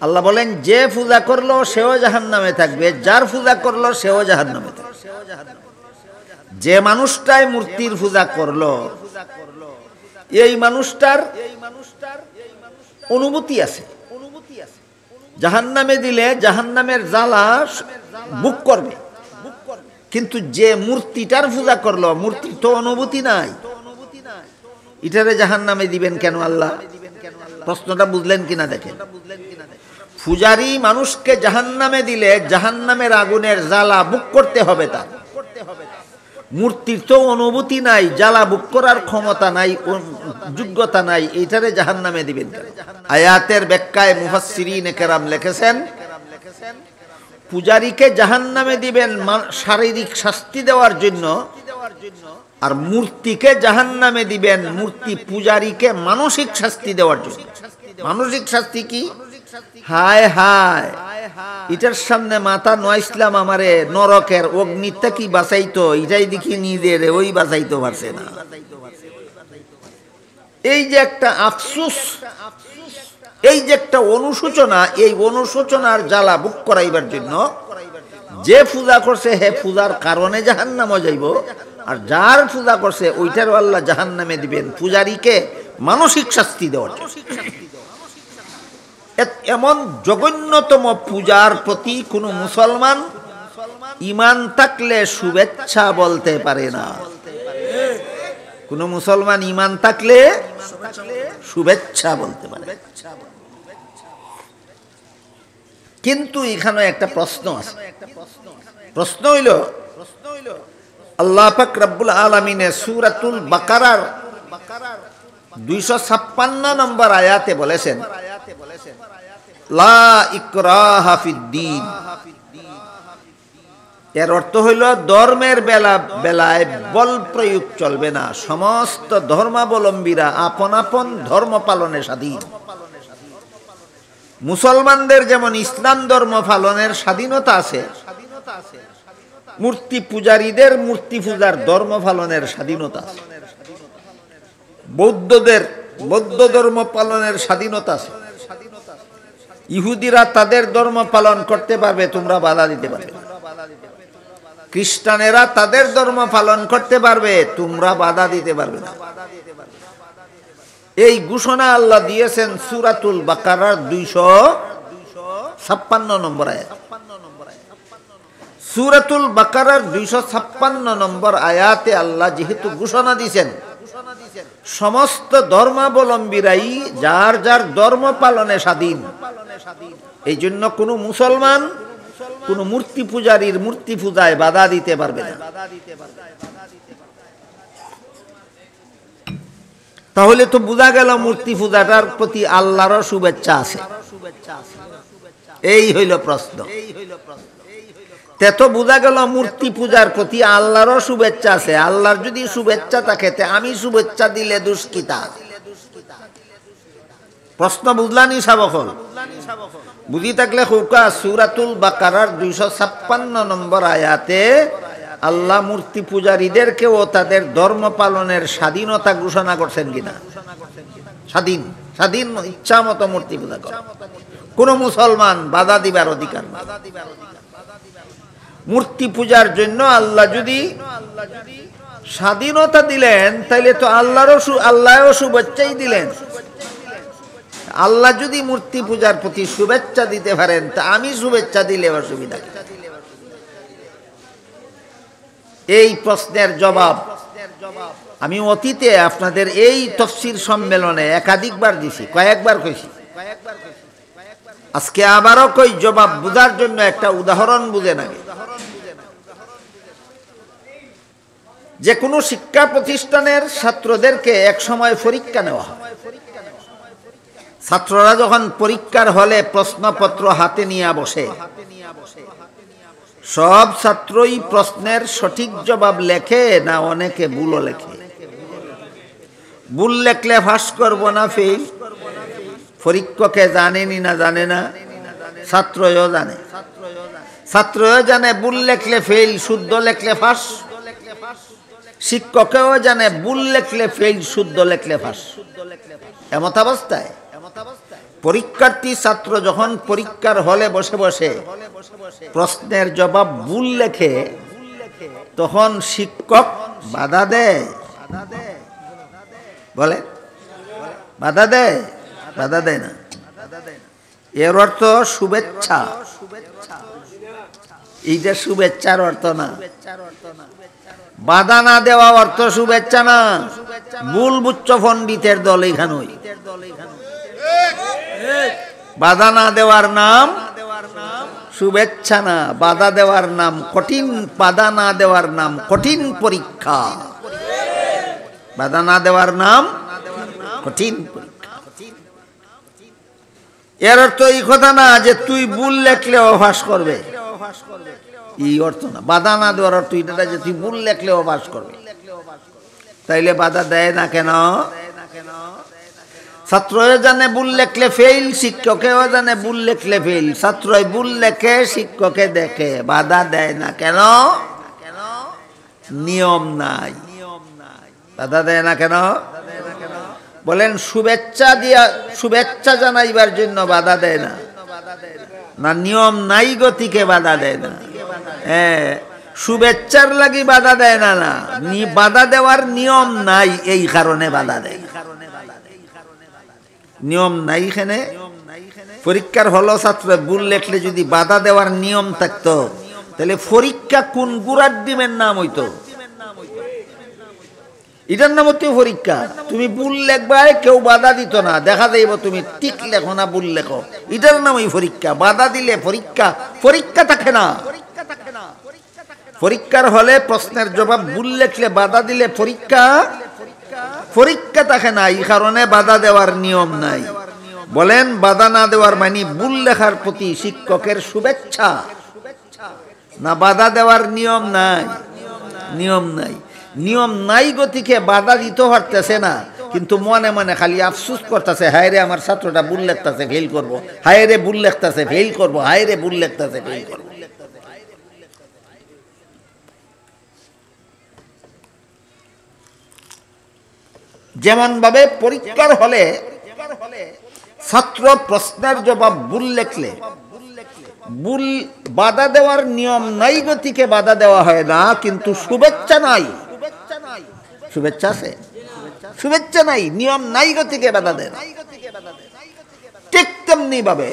আল্লাহ বলেন যে পূজা করলো সেও জাহান্নামে থাকবে, যার পূজা করলো সেও জাহান্নামে থাকবে। যে মানুষটাই মূর্তির পূজা করলো এই মানুষটার অনুভূতি আছে, জাহান্নামে দিলে জাহান্নামের জ্বালা বুক করবে। কিন্তু যে মূর্তিটার পূজা করলো মূর্তির তো অনুভূতি নাই, এটারে জাহান্নামে দিবেন কেন আল্লাহ? প্রশ্নটা বুঝলেন কিনা দেখেন। পূজারী মানুষকে জাহান্নামে দিলে জাহান্নামের আগুনের জ্বালা বুক করতে হবে তার। মূর্তির তো অনুভূতি নাই, জ্বালা বুক করার ক্ষমতা নাই, যোগ্যতা নাই, এইটারে জাহান্নামে দিবেন কেন? আয়াতের ব্যাখ্যায় মুফাসসিরিনে কেরাম লিখেছেন, পূজারীকে জাহান্নামে দিবেন শারীরিক শাস্তি দেওয়ার জন্য, আর মূর্তিকে জাহান্নামে দিবেন মূর্তি পূজারীকে মানসিক শাস্তি দেওয়ার জন্য। মানসিক শাস্তি কি? হায় হায়, এটার সামনে মাথা নয়সলাম আমারে নরকের অগ্নিটা কি বাঁচাইতো, এটাই দেখি নিজের ওই বাঁচাইতে পারছে না। এই যে একটা আফসোস, এই যে একটা অনুশোচনা, এই অনুশোচনার জ্বালা বুক করাইবার জন্য যে পূজা করছে হে পূজার কারণে জাহান্নামে যাইব, আর যার পূজা করছে ওইটারও আল্লাহ জাহান্নামে দিবেন পূজারীকে মানসিক শাস্তি দেওয়ার জন্য। এমন জঘন্যতম পূজার প্রতি কোনো মুসলমান ঈমান থাকলে শুভেচ্ছা বলতে পারে না। কোনো মুসলমান ঈমান থাকলে শুভেচ্ছা বলতে পারে। কিন্তু এখানে একটা প্রশ্ন আছে। প্রশ্ন হইল, আল্লাহ পাক রব্বুল আলামিন সূরাতুল বাকারার 256 নম্বর আয়াতে বলেছেন, লা ইকরাহা ফিদ্দীন। এর অর্থ হইল ধর্মের বেলায় বল প্রয়োগ চলবে না। সমস্ত ধর্মাবলম্বীরা আপন আপন ধর্ম পালনে স্বাধীন। মুসলমানদের যেমন ইসলাম ধর্ম পালনের স্বাধীনতা আছে, মূর্তি পূজারীদের মূর্তি পূজার ধর্ম পালনের স্বাধীনতা আছে। বৌদ্ধদের বৌদ্ধ ধর্ম পালনের স্বাধীনতা আছে। ইহুদিরা তাদের ধর্ম পালন করতে পারবে, তোমরা বাধা দিতে পারবে। খ্রিস্টানেরা তাদের ধর্ম পালন করতে পারবে, তোমরা বাধা দিতে পারবে না। এই ঘোষণা আল্লাহ দিয়েছেন সূরাতুল বাকারার 256 নম্বর আয়াত। সূরাতুল বাকারার 256 নম্বর আয়াতে আল্লাহ যেহেতু ঘোষণা দিয়েছেন সমস্ত ধর্মাবলম্বীরাই যার যার ধর্ম পালনে স্বাধীন, এই জন্য কোনো মুসলমান কোনো মূর্তি পূজারীর মূর্তি পূজায় বাধা দিতে পারবে না। তাহলে তো বোঝা গেল মূর্তি পূজাটার প্রতি আল্লাহরও শুভেচ্ছা আছে। এই হইল প্রশ্ন। তে তো বোঝা গেল মূর্তি পূজার প্রতি আল্লাহরও শুভেচ্ছা আছে। আল্লাহর যদি শুভেচ্ছা থাকে তে আমি শুভেচ্ছা দিলে দুষ্কিতা। প্রশ্ন বুঝলানি সাবকল? বুঝি থাকলে হুকা সূরাতুল বাকারার 256 নম্বর আয়াতে আল্লাহ মূর্তি পূজারীদেরকেও তাদের ধর্ম পালনের স্বাধীনতা ঘোষণা করছেন কিনা? স্বাধীন, স্বাধীন ইচ্ছা মতো মূর্তি পূজা করে, কোন মুসলমান বাধা দিবার অধিকার নেই। মূর্তি পূজার জন্য আল্লাহ যদি স্বাধীনতা দিলেন তাইলে তো আল্লাহও শুভেচ্ছাই দিলেন। আল্লাহ যদি মূর্তি পূজার প্রতি শুভেচ্ছা দিতে পারেন তা আমি শুভেচ্ছা দিলে অসুবিধা কি? এই প্রশ্নের জবাব আমি অতীতে আপনাদের এই তাফসীর সম্মেলনে একাধিকবার দিছি, কয়েকবার কইছি। আজকে আবারও কই, জবাব বুঝার জন্য একটা উদাহরণ বুঝে নাগে। যে কোনো শিক্ষা প্রতিষ্ঠানের ছাত্রদেরকে এক সময় পরীক্ষা নেওয়া হয়। ছাত্ররা যখন পরীক্ষার হলে প্রশ্নপত্র হাতে নিয়ে বসে, সব ছাত্রই প্রশ্নের সঠিক জবাব লেখে না অনেকে ভুলও লেখে? ভুল লেখলে ফাঁস করব না ফেল? পরীক্ষকে জানেনি না জানে না? ছাত্রও জানে, ছাত্রও জানে ভুল লেখলে ফেল, শুদ্ধ লেখলে ফাঁস। শিক্ষকেও জানে ভুল লেখলে ফেল, শুদ্ধ লেখলে ফাঁস। এমত অবস্থায় পরীক্ষার্থী ছাত্র যখন পরীক্ষার হলে বসে বসে প্রশ্নের জবাব ভুল লেখে, তখন শিক্ষক বাধা দেয়? বলে বাধা দেয়? বাধা দেয় না। এর অর্থ শুভেচ্ছা। এই যে শুভেচ্ছার অর্থ না, বাধা না দেওয়া অর্থ শুভেচ্ছা না। ভুল বুচ্চ পণ্ডিতের দল এখানে। বাধা না দেওয়ার নাম শুভেচ্ছা না, বাধা দেওয়ার নাম কঠিন। বাধা না দেওয়ার নাম কঠিন পরীক্ষা। বাধা না দেওয়ার নাম কঠিন পরীক্ষা। এর অর্থ এই কথা না যে তুই ভুল লেখলেও ফাঁস করবে, এই অর্থ না। বাধা না দেওয়ার অর্থ এটা যে তুই ভুল লেখলেও ফাঁস করবে। তাইলে বাধা দেয় না কেন? ছাত্রও জানে ভুল লেখলে ফেল, শিক্ষকেও জানে ভুল লেখলে ফেল। ছাত্রই ভুল লেখে, শিক্ষকে দেখে, বাধা দেয় না কেন? নিয়ম নাই। বাধা দেয় না কেন? বলেন শুভেচ্ছা দিয়া, শুভেচ্ছা জানাইবার জন্য বাধা দেয় না, না নিয়ম নাই গতিকে বাধা দেয় না? হ্যাঁ, শুভেচ্ছার লাগি বাধা দেয় না, না বাধা দেওয়ার নিয়ম নাই, এই কারণে বাধা দেয়। নিয়ম নাই এখানে, পরীক্ষার হলো ছাত্র ভুল লেখলে যদি বাধা দেওয়ার নিয়ম থাকতো তাহলে পরীক্ষা কোন গুড়ার ডিমের নাম হইতো? এটার নাম হচ্ছে পরীক্ষা। তুমি ভুল লেখবা, কেউ বাধা দিত না, দেখা যাইব তুমি ঠিক লেখো না ভুল লেখো, এটার নামই পরীক্ষা। বাধা দিলে পরীক্ষা পরীক্ষা থাকে না। পরীক্ষার হলে প্রশ্নের জবাব ভুল লেখলে বাধা দিলে পরীক্ষা পরীক্ষা থাকে না। এই কারণে বাধা দেওয়ার নিয়ম নাই। বলেন বাধা না দেওয়ার মানে ভুল লেখার প্রতি শিক্ষকের শুভেচ্ছা না, বাধা দেওয়ার নিয়ম নাই? নিয়ম নাই, নিয়ম নাই গতিকে বাধা দিতে পারতেছে না, কিন্তু মনে মনে খালি আফসুস করতেছে, হায় রে আমার ছাত্রটা ভুল লেখতেছে ফেল করবো, হায় রে ভুল লেখতেছে ফেল করবো, হায় রে ভুল লেখতেছে ফেল করবো। যেমন ভাবে পরীক্ষার হলে ছাত্র প্রশ্নের জবাব ভুল লেখলে ভুল বাধা দেওয়ার নিয়ম নাই গতিকে বাধা দেওয়া হয় না, কিন্তু শুভেচ্ছা নাই। শুভেচ্ছা আছে? শুভেচ্ছা নাই, নিয়ম নাই গতিকে বাধা দেয়। ঠিক তেমনি ভাবে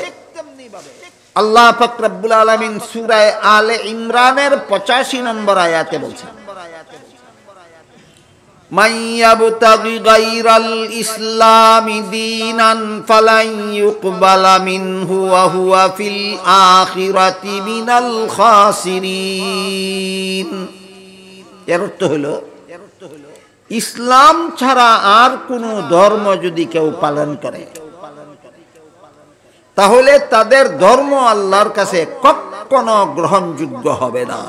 আল্লাহ পাক রব্বুল আলামিন সূরা আলে ইমরানের 85 নম্বর আয়াতে বলছেন, মান ইয়াবতাগি গায়রাল ইসলামি দীনান ফালান ইউকবালা মিনহু ওয়া হুয়া ফিল আখিরাতি মিনাল খাসিরিন। এর অর্থ হলো ইসলাম ছাড়া আর কোনো ধর্ম যদি কেউ পালন করে তাহলে তাদের ধর্ম আল্লাহর কাছে কখনো গ্রহণযোগ্য হবে না।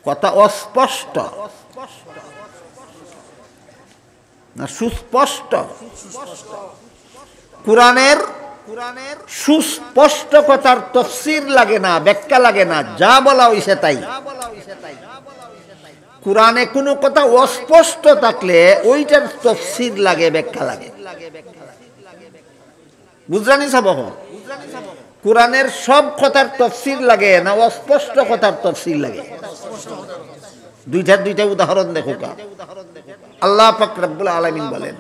কথা অস্পষ্ট না সুস্পষ্ট? কোরআনের সুস্পষ্ট কথার তাফসীর লাগে না, ব্যাখ্যা লাগে না, যা বলা হইছে তাই। কোরআনে কোনো কথা অস্পষ্ট থাকলে ওইটার তাফসীর লাগে, ব্যাখ্যা লাগে। বুঝরানি সব কোরআনের সব কথার তাফসীর লাগে না অস্পষ্ট কথার তাফসীর লাগে? দুইটা উদাহরণ দেখো। আল্লাহ পাক রব্বুল আলামিন বলেন,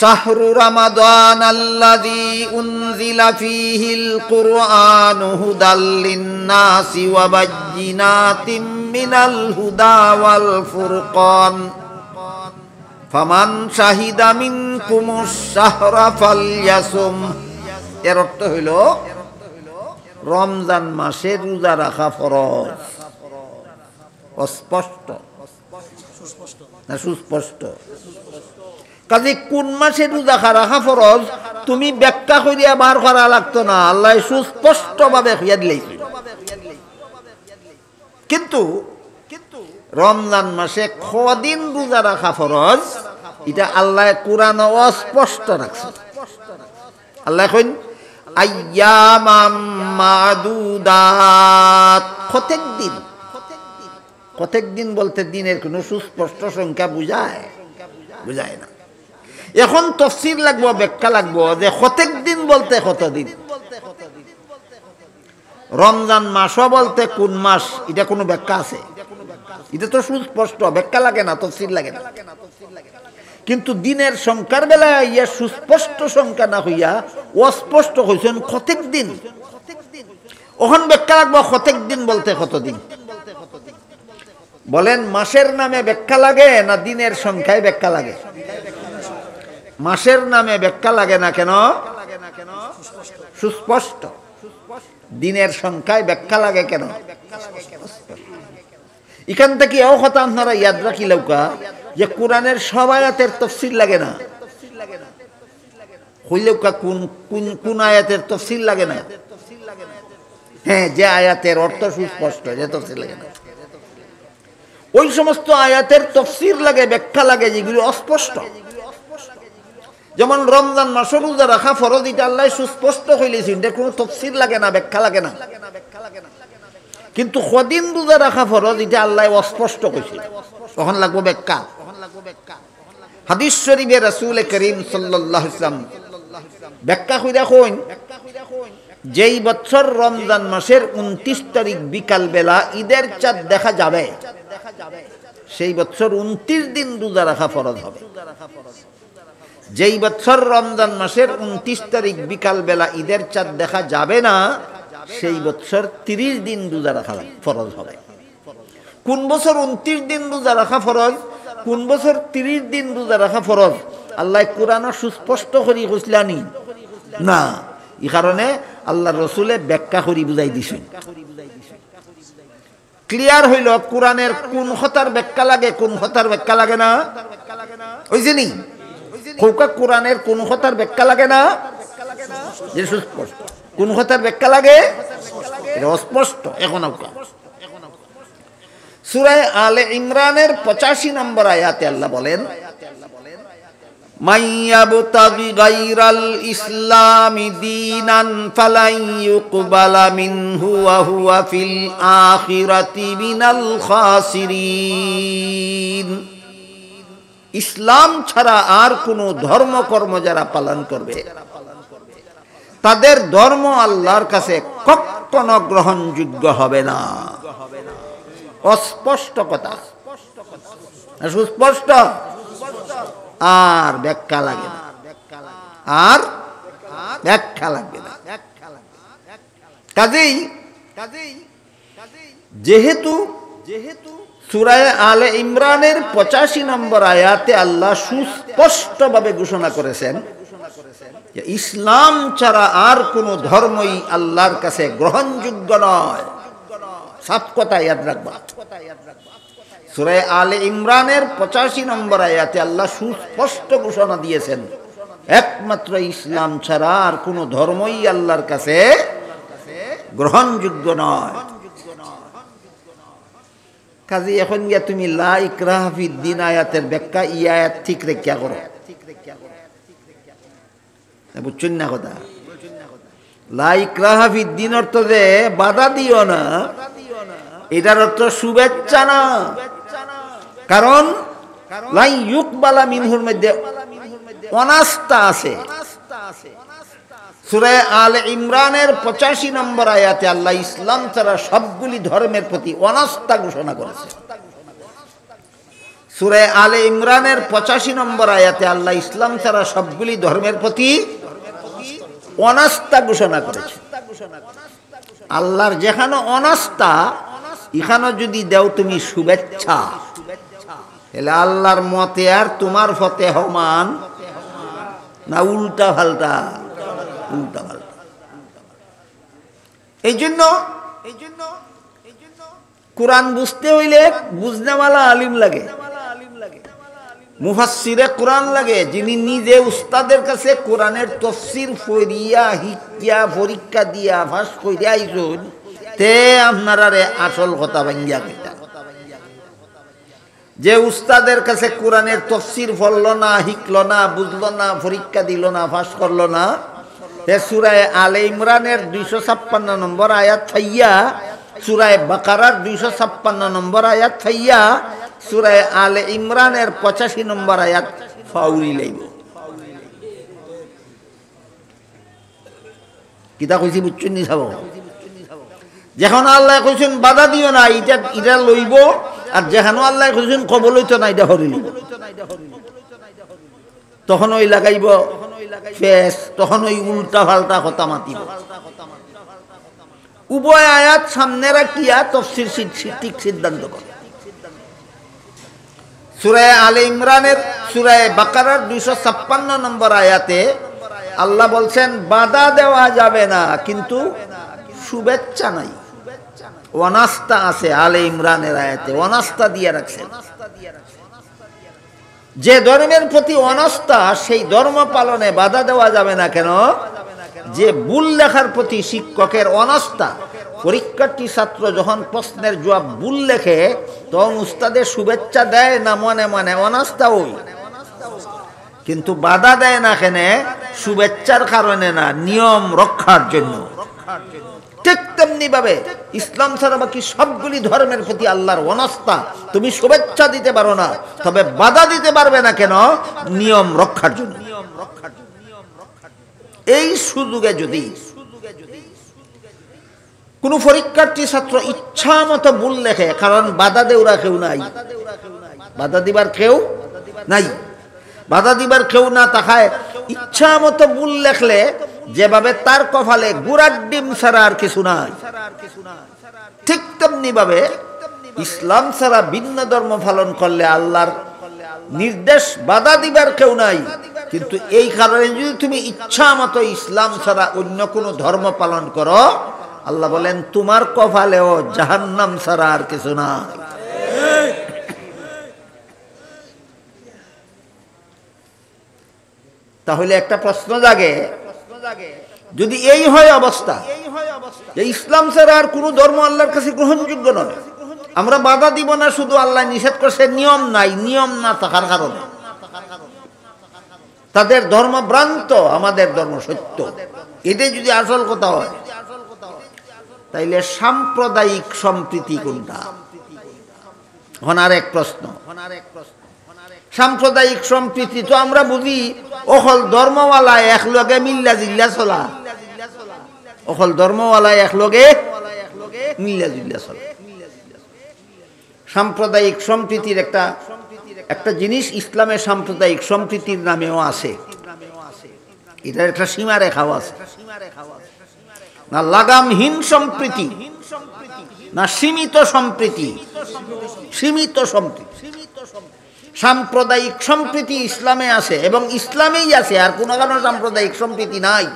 শাহরু রমাদান আল্লাযী উনজিলা ফীহিল কুরআনু হুদাল লিন-নাসি ওয়া বায়্যিনাতিম মিনাল হুদা ওয়াল ফুরকান ফামান শাহিদা মিনকুমুশ শাহরা ফালইয়াসুম। এর অর্থ হইল রমজান মাসে রোজা রাখা ফরজ। অস্পষ্ট না সুস্পষ্ট? কাজে কোন মাসে রোজা রাখা ফরজ তুমি ব্যাখ্যা করিয়া বার করা লাগতো না, আল্লাহ সুস্পষ্ট ভাবে হইয়া দিলেই। কিন্তু রমজান মাসে কদিন রোজা রাখা ফরজ এটা আল্লাহ কোরআন অস্পষ্ট রাখছে। আল্লাহ কইন আইয়ামাম মাদুদাত, কতক দিন বলতে দিনের কোনো সুস্পষ্ট সংখ্যা বুঝায় না। এখন তাফসীর লাগবো, ব্যাখ্যা লাগবো যে কতক দিন বলতে কতদিন। রমজান মাসও বলতে কোন মাস এটা কোনো ব্যাখ্যা আছে? এটা তো সুস্পষ্ট, ব্যাখ্যা লাগে না, তাফসীর লাগে না। কিন্তু দিনের সংখ্যার বেলায় ইয়া সুস্পষ্ট সংখ্যা না হইয়া অস্পষ্ট হইছেন কতক দিন। ওখান ব্যাখ্যা লাগবো কতক দিন বলতে কতদিন। বলেন মাসের নামে ব্যাখ্যা লাগে না দিনের সংখ্যায় ব্যাখ্যা লাগে? মাসের নামে ব্যাখ্যা লাগে না কেন? সুস্পষ্ট। দিনের সংখ্যায় ব্যাখ্যা লাগে কেন? এখান থেকে এও কথা আপনারা ইয়াদ রাখি লৌকা যে কোরআনের সব আয়াতের তাফসীর লাগে না। হইলেও কোন আয়াতের তাফসীর লাগে না? হ্যাঁ, যে আয়াতের অর্থ সুস্পষ্ট, যে তাফসীর লাগে না। ওই সমস্ত আয়াতের তাফসীর লাগে, ব্যাখ্যা লাগে যেগুলি অস্পষ্ট। যেমন রমজান মাসে রোজা রাখা ফরজ, এটা আল্লাহ সুস্পষ্ট হইলেছেন, এটা কোনো তাফসীর লাগে না, ব্যাখ্যা লাগে না। কিন্তু কদিন রোজা রাখা ফরজ এটা আল্লাহ অস্পষ্ট কইছে, তখন লাগবো ব্যাখ্যা। হাদিস শরীফে রাসূল করিম সাল্লাল্লাহু আলাইহি ওয়াসাল্লাম ব্যাখ্যা কইরা কইন, যেই বছর রমজান মাসের 29 তারিখ বিকাল বেলা ঈদের চাঁদ দেখা যাবে সেই বছর 29 দিন রোজা রাখা ফরজ হবে। যেই বছর রমজান মাসের 29 তারিখ বিকাল বেলা ঈদের চাঁদ দেখা যাবে না, সেই বছর 30 দিন রোজা রাখা ফরজ হবে। কোন বছর 29 দিন রোজা রাখা ফরজ, কোন বছর 30 দিন রোজা রাখা ফরজ আল্লাহ কোরআন সুস্পষ্ট করি কইলানি না। এই কারণে আল্লাহ রসুলে ব্যাখ্যা করি বুঝাই দিছেন। ক্লিয়ার হইল কোরআনের কোন কথার ব্যাখ্যা লাগে, কোন কথার ব্যাখ্যা লাগে না। ওই যে নি কৌকা কোরআনের কোন কথার ব্যাখ্যা লাগে না, যে সুস্পষ্ট। কোন কথার ব্যাখ্যা লাগে, এটা অস্পষ্ট। এখন সূরা আলে ইমরানের 85 নম্বর আয়াতে আল্লাহ বলেন, মাইয়াবতাগি গায়রাল ইসলামি দীনান ফালাই ইউকবালা মিনহু ওয়া হুয়া ফিল আখিরাতি মিনাল খাসিরিন। ইসলাম ছাড়া আর কোনো ধর্মকর্ম যারা পালন করবে, তাদের ধর্ম আল্লাহর কাছে কখনো গ্রহণযোগ্য হবে না। অস্পষ্ট কথা, সুস্পষ্ট, আর ব্যাখ্যা লাগে না, আর ব্যাখ্যা লাগবে না। কাজেই যেহেতু সূরা আলে ইমরানের 85 নম্বর আয়াতে আল্লাহ সুস্পষ্টভাবে ঘোষণা করেছেন যে ইসলাম ছাড়া আর কোনো ধর্মই আল্লাহর কাছে গ্রহণযোগ্য নয়। সাত কথা ইয়াদ রাখবা। সূরা আলে ইমরানের 85 নম্বর আয়াতে আল্লাহ সুস্পষ্ট ঘোষণা দিয়েছেন একমাত্র ইসলাম ছাড়া আর কোনো ধর্মই আল্লাহর কাছে গ্রহণযোগ্য নয়। কাজে এখন গিয়া তুমি লা ইকরাহা ফিদ্দিন আয়াতের ব্যাখ্যা ই আয়াত ঠিক রেখা করো। বুঝছেন না কথা? লা ইকরাহা ফিদ্দিন অর্থ যে বাধা দিও না, এটার অর্থ শুভেচ্ছা না। কারণ লা ইউকবালা মিনহুর মধ্যে অনাস্থা আছে। সূরা আলে ইমরানের 85 নম্বর আয়াতে আল্লাহ ইসলাম ছাড়া সবগুলি ধর্মের প্রতি অনাস্থা ঘোষণা করেছে। সূরা আলে ইমরানের 85 নম্বর আয়াতে আল্লাহ ইসলাম ছাড়া সবগুলি ধর্মের প্রতি অনাস্থা ঘোষণা করেছে। আল্লাহর যেখানে অনাস্থা, এখানে যদি দেও তুমি শুভেচ্ছা, তাহলে আল্লাহর মতে আর তোমার ফতে সমান না উল্টা পাল্টা? উল্টা পাল্টা। এই জন্য কোরআন বুঝতে হইলে বুঝনেওয়ালা আলিম লাগে, মুফাসসিরে কোরআন লাগে, যিনি নিজে উস্তাদের কাছে কোরআনের তাফসীর পড়িয়া হিকিয়া পরীক্ষা দিয়া ফাঁস কইরা আইছুন, তে আপনারা আসল কথা ভাঙ্গিয়া কইতা। যে উস্তাদের কাছে কোরআনের তাফসীর পড়ল না, হিকল না, বুঝলো না, পরীক্ষা দিল না, ফাঁস করলো না, তে সূরা আলে ইমরানের 256 নম্বর আয়াত থাইয়া, সূরা বাকারার 256 নম্বর আয়াত থাইয়া, সূরা আলে ইমরানের 85 নম্বর আয়াত ফাউরি লইব। কিতা কইছি বুঝছেন নি? সব যেখানে আল্লাহ কইছেন বাধা দিও না, এটা লইব, আর যেখানে আল্লাহ কইছেন কবল হইতো না, এটা হরি লইব। তখন ওই লাগাইব ফেস, তখন ওই উল্টা পাল্টা কথা মাতিব। উভয় আয়াত সামনে রাখিয়া তাফসীর ঠিক সিদ্ধান্ত করে। সূরা আলে ইমরানের সূরা বাকারার 256 নম্বর আয়াতে আল্লাহ বলছেন বাধা দেওয়া যাবে না, কিন্তু শুভেচ্ছা নাই, অনাস্থা আছে। আলে ইমরানের আয়াতে অনাস্থা দিয়ে রাখছেন। যে ধর্মের প্রতি অনাস্থা, সেই ধর্ম পালনে বাধা দেওয়া যাবে না। কেন? যে ভুল লেখার প্রতি শিক্ষকের অনাস্থা, পরীক্ষার্থী ছাত্র যখন প্রশ্নের জবাব ভুল লেখে, তখন উস্তাদের শুভেচ্ছা দেয় না, মনে মনে অনাস্থা ওই, কিন্তু বাধা দেয় না। কেন? শুভেচ্ছার কারণে না, নিয়ম রক্ষার জন্য। ঠিক তেমনি ভাবে ইসলাম ছাড়া বাকি সবগুলি ধর্মের প্রতি আল্লাহর অনাস্থা। তুমি শুভেচ্ছা দিতে পারো না, তবে বাধা দিতে পারবে না। কেন? নিয়ম রক্ষার জন্য। এই সুযোগে যদি কোন পরীক্ষার্থী ছাত্র ইচ্ছা মতো ভুল লেখে, কারণ বাধা দেওরা কেউ নাই, বাধা দিবার কেউ নাই, বাধা দিবার কেউ না তাকায়, ইচ্ছা মতো ভুল লেখলে যেভাবে তার কপালে গুড়ার ডিম ছাড়া আর কিছু নাই, ঠিক তেমনি ভাবে ইসলাম ছাড়া ভিন্ন ধর্ম পালন করলে আল্লাহর নির্দেশ বাধা দিবার কেউ নাই। কিন্তু এই কারণে যদি তুমি ইচ্ছা মতো ইসলাম ছাড়া অন্য কোনো ধর্ম পালন করো, আল্লাহ বলেন তোমার কপালেও জাহান্নাম ছাড়া আর কিছু না। তাহলে একটা প্রশ্ন জাগে, যদি এই হয় অবস্থা যে ইসলাম ছাড়া আর কোনো ধর্ম আল্লাহর কাছে গ্রহণযোগ্য নয়, আমরা বাধা দিব না, শুধু আল্লাহ নিষেধ করছে নিয়ম নাই, নিয়ম না থাকার কারণে তাদের ধর্ম ভ্রান্ত, আমাদের ধর্ম সত্য, এটাই যদি আসল কথা হয়, তাইলে সাম্প্রদায়িক সম্প্রীতি কোনটা? এখন আর এক প্রশ্ন, সাম্প্রদায়িক সম্প্রীতি তো আমরা বুঝি অকল ধর্মওয়ালা একলগে মিল্লা জিল্লা চলা, অকল ধর্মওয়ালা একলগে মিল্লা জিল্লা চলা। সাম্প্রদায়িক সম্প্রীতির একটা জিনিস ইসলামের সাম্প্রদায়িক সম্প্রীতির নামেও আছে, এটার একটা সীমা রেখাও আছে। না লাগামহীন সম্প্রীতি, না সীমিত সম্প্রীতি, সীমিত সম্প্রীতি। সাম্প্রদায়িক সম্প্রীতি ইসলামে আছে এবং ইসলামেই আছে, আর কোনো কারণে সাম্প্রদায়িক সম্প্রীতি নাই।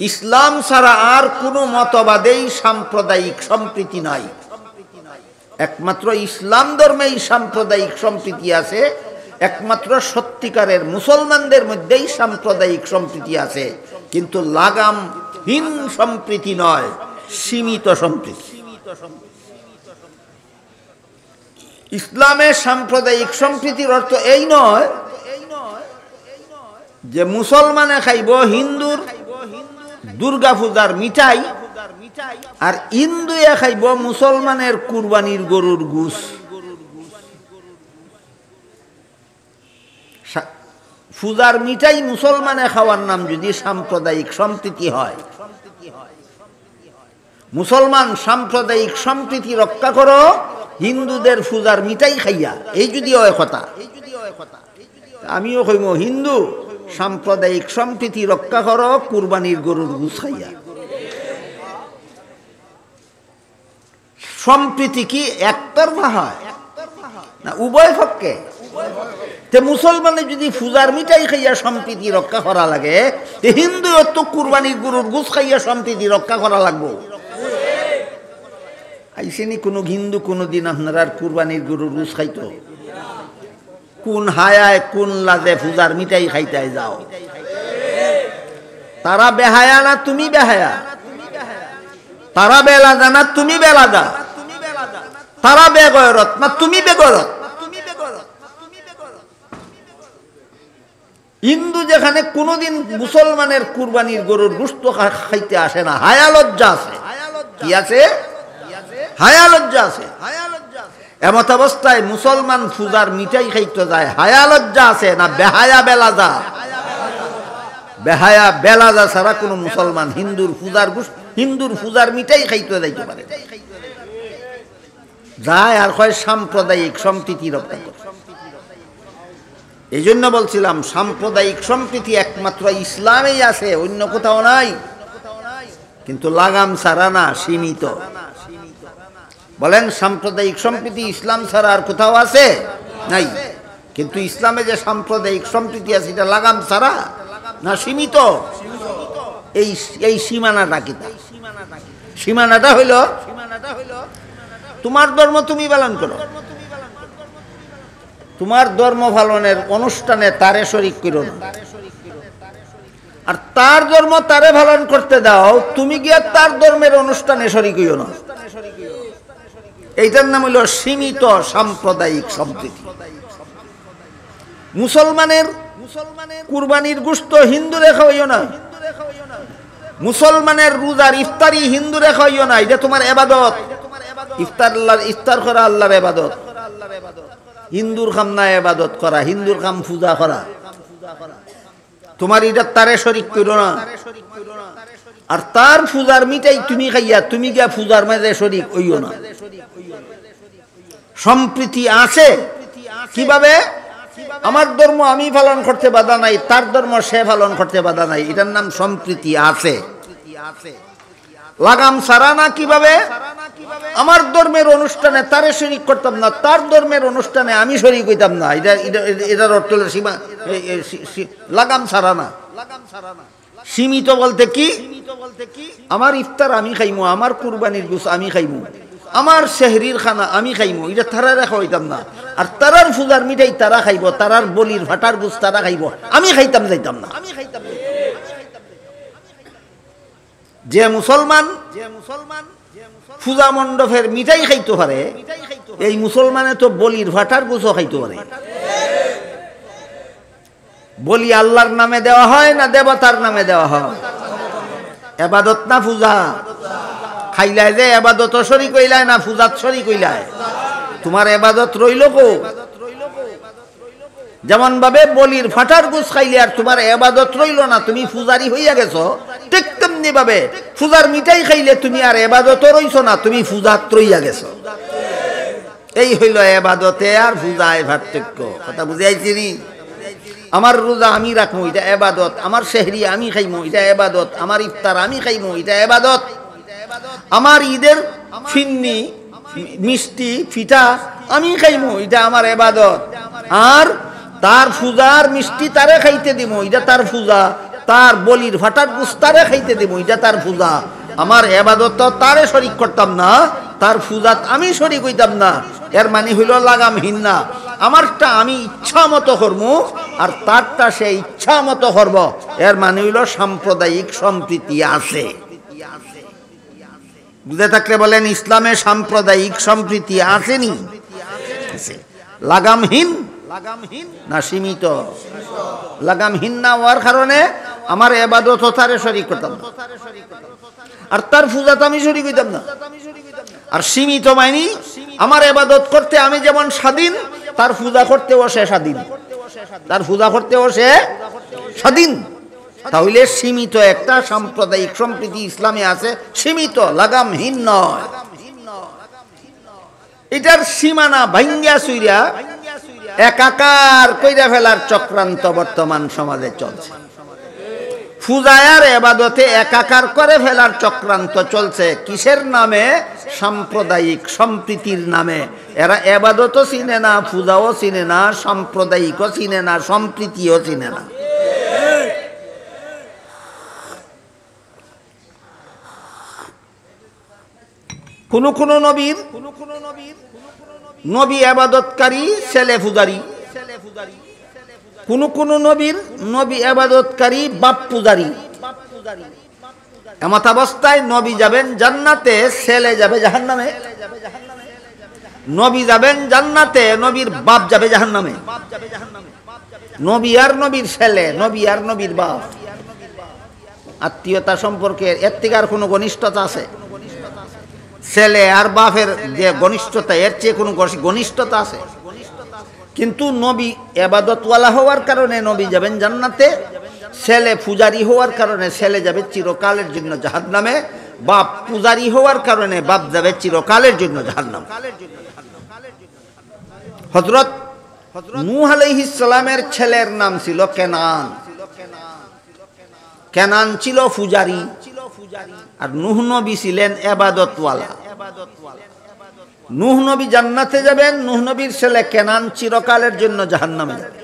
ইসলাম ছাড়া আর কোনো মতবাদেই সাম্প্রদায়িক সম্প্রীতি নাই, একমাত্র ইসলাম ধর্মেই সাম্প্রদায়িক সম্প্রীতি আছে। একমাত্র সত্যিকারের মুসলমানদের মধ্যেই সাম্প্রদায়িক সম্প্রীতি আছে, কিন্তু লাগামহীন সম্প্রীতি নয়, সীমিত সম্প্রীতি। ইসলামের সাম্প্রদায়িক সম্প্রীতির অর্থ এই নয় যে মুসলমানে খাইব হিন্দুর দুর্গা পূজার মিঠাই, আর হিন্দুয়ে খাইব মুসলমানের কুরবানির গরুর গোশ। পূজার মিঠাই মুসলমানে খাওয়ার নাম যদি সাম্প্রদায়িক সম্প্রীতি হয়, মুসলমান সাম্প্রদায়িক সম্প্রীতি রক্ষা করো হিন্দুদের পূজার মিঠাই খাইয়া, এই যদি হয় কথা, আমিও কইব হিন্দু সাম্প্রদায়িক সম্প্রীতি রক্ষা করো কুরবানির গরুর গোশ খাইয়া। সম্প্রীতি কি একতরফা হয় না উভয় পক্ষে? তে মুসলমানে যদি পূজার মিঠাই খাইয়া সম্প্রীতি রক্ষা করা লাগে, তে হিন্দু তো কুরবানির গরুর গোশ খাইয়া সম্প্রীতি রক্ষা করা লাগবো। আইসেনি কোনো হিন্দু কোনোদিন আপনারা কুরবানির গরুর গোশ খাইতো? কোন হায়ায় কোন লাজে পূজার মিঠাই খাইতে যাও? তারা বেহায়া না তুমি বেহায়া? তারা বেলাদা না তুমি বেলাদা? তারা বেগয়রত না তুমি বেগয়রত? হিন্দু যেখানে কোনোদিন মুসলমানের কুরবানির গরুর গোশত খাইতে আসে না, হায়া লজ্জা আছে। কি আছে? হায়া লজ্জা আছে। এমত অবস্থায় মুসলমান পূজার মিঠাই খাইতে যায়, হায়া লজ্জা আছে না বেহায়া বেলাদা? বেহায়া বেলাদা ছাড়া কোনো মুসলমান হিন্দুর পূজার মিঠাই খাইতে যাইতে পারে যায়, আর হয় সাম্প্রদায়িক সম্প্রীতি রক্ষা করে। এই জন্য বলছিলাম সাম্প্রদায়িক সম্প্রীতি একমাত্র ইসলামেই আছে, অন্য কোথাও নাই, কিন্তু লাগাম ছাড়া না, সীমিত। বলেন সাম্প্রদায়িক সম্প্রীতি ইসলাম ছাড়া আর কোথাও আছে? নাই। কিন্তু ইসলামে যে সাম্প্রদায়িক সম্প্রীতি আছে এটা লাগাম ছাড়া না সীমিত? এই সীমানাটা কি? সীমানাটা হইল তোমার ধর্ম তুমি পালন করো, তোমার ধর্ম পালনের অনুষ্ঠানে তারে শরীক করো না, আর তার ধর্ম তারে পালন করতে দাও, তুমি গিয়ে তার ধর্মের অনুষ্ঠানে শরীক হইও না। এইটার নাম হইল সীমিত সাম্প্রদায়িক সম্প্রীতি। মুসলমানের কুরবানির গোশত হিন্দু রেখা হইও না, মুসলমানের রোজার ইফতারি হিন্দু রেখা হইও না, এটা তোমার ইবাদত। ইফতার করা আল্লাহর ইবাদত, হিন্দুর কাম না ইবাদত করা, হিন্দুর কাম পূজা করা। তোমার এটা তারে শরীক করো না, আর তার পূজার মিটাই তুমি খাইয়া তুমি গিয়া পূজার মাঝে শরীক হইও না। সম্প্রীতি আছে কিভাবে? আমার ধর্ম আমি পালন করতে বাধা নাই, তার ধর্ম সে পালন করতে বাধা নাই, এটার নাম সম্প্রীতি আছে। লাগাম ছাড়া না কিভাবে? আমার ধর্মের অনুষ্ঠানে তারে শরীক করতাম না, তার ধর্মের অনুষ্ঠানে আমি শরীক হইতাম না, এটার অর্থ হলো সীমা লাগাম ছাড়া না। সীমিত বলতে কি? আমার ইফতার আমি খাইমু, আমার কুরবানির গোশ আমি খাইমু, আমার সেহরির খানা আমি খাইমু, এটা তারা রাখা হইতাম না। আর তারার পূজার মিঠাই তারা খাইব, তারার বলির ভাটার গোশ তারা খাইব, আমি খাইতাম যাইতাম না। যে মুসলমান পূজা মণ্ডপের মিঠাই খাইতে পারে, এই মুসলমানে তো বলির ভাটার গোশও খাইতে পারে। বলি আল্লাহর নামে দেওয়া হয় না দেবতার নামে দেওয়া হয়? এবাদত না পূজা? খাইলায় যে এবাদত শরীক হইলায় না পূজাত শরীক হইলায়? তোমার এবাদত রইল কো? যেমন ভাবে বলির ফাটার গোশ খাইলে আর তোমার এবাদত রইল না, তুমি পূজারি হইয়া গেছো, ঠিক তেমনি ভাবে পূজার মিঠাই খাইলে তুমি আর এবাদত রইছো না, তুমি পূজাত রইয়া গেছো। এই হইল এবাদতে আর পূজায় পার্থক্য। কথা বুঝাইছি নি? আমার রোজা আমি রাখবো, এটা এবাদত। আমার সেহরি আমি খাইমু, এটা এবাদত। আমার ইফতার আমি খাইমু, এটা এবাদত। আমার ঈদের ফিন্নি মিষ্টি পিঠা আমি খাইমু, এটা আমার এবাদত। আর তার পূজার মিষ্টি তারে খাইতে দিব, এটা তার পূজা। তার বলির ভাটার গোশ তারে খাইতে দিব, এটা তার পূজা। আমার এবাদত তারে শরীক করতাম না, তার পূজাত আমি শরীক হইতাম না। এর মানে হইল লাগামহীন না। আমারটা আমি ইচ্ছা মতো করবো, আর তারটা সে ইচ্ছা মতো করব। এর মানে হইল সাম্প্রদায়িক সম্প্রীতি আছে। বুঝে থাকলে বলেন, ইসলামে সাম্প্রদায়িক সম্প্রীতি আসেনি? লাগামহীন না সীমিত? লাগামহীন না হওয়ার কারণে আমার এবাদত তারে শরীক করতাম না, আর তার পূজাতে আমি শরীক হইতাম না। আর সীমিত মাইনি আমার এবাদত করতে আমি যেমন স্বাধীন, তার পূজা করতেও সে স্বাধীন, তার পূজা করতেও সে স্বাধীন। তাহলে সীমিত একটা সাম্প্রদায়িক সম্প্রীতি ইসলামে আছে, সীমিত, লাগামহীন নয়। এটার সীমানা ভাঙ্গা চুইরা একাকার কইরা ফেলার চক্রান্ত বর্তমান সমাজে চলছে। পূজায় আর এবাদতে একাকার করে ফেলার চক্রান্ত চলছে। কিসের নামে? সাম্প্রদায়িক সম্প্রীতির নামে। এরা এবাদতও চিনে না, পূজাও চিনে না, সাম্প্রদায়িকও চিনে না, সম্প্রীতিও চিনে না। কোন নবীর নবী এবাদতকারী ছেলে পূজারী, কোন নবীর নবী এবাদতকারী বাপ পূজারী। এমত অবস্থায় নবী যাবেন জান্নাতে, ছেলে যাবে জাহান্নামে। নবী যাবেন জান্নাতে, নবীর বাপ যাবে জাহান্নামে। নবী আর নবীর ছেলে, নবী আর নবীর বাপ, আত্মীয়তা সম্পর্কে এর থেকে আর কোনো ঘনিষ্ঠতা আছে? ছেলে আর বাপের যে ঘনিষ্ঠতা, এর চেয়ে কোনো ঘনিষ্ঠতা আছে? কিন্তু নবী এবাদতওয়ালা হওয়ার কারণে নবী যাবেন জান্নাতে, ছেলে পূজারি হওয়ার কারণে ছেলে যাবে চিরকালের জন্য জাহান্নামে, বাপ পূজারি হওয়ার কারণে বাপ যাবে চিরকালের জন্য জাহান্নামে। হযরত নূহ আলাইহিস সালামের ছেলের নাম ছিল কেনান। কেনান ছিল পূজারি, আর নূহ নবী ছিলেন এবাদতওয়ালা। নূহ নবী জান্নাতে যাবেন, নূহ নবীর ছেলে কেনান চিরকালের জন্য জাহান্নামে যাবে।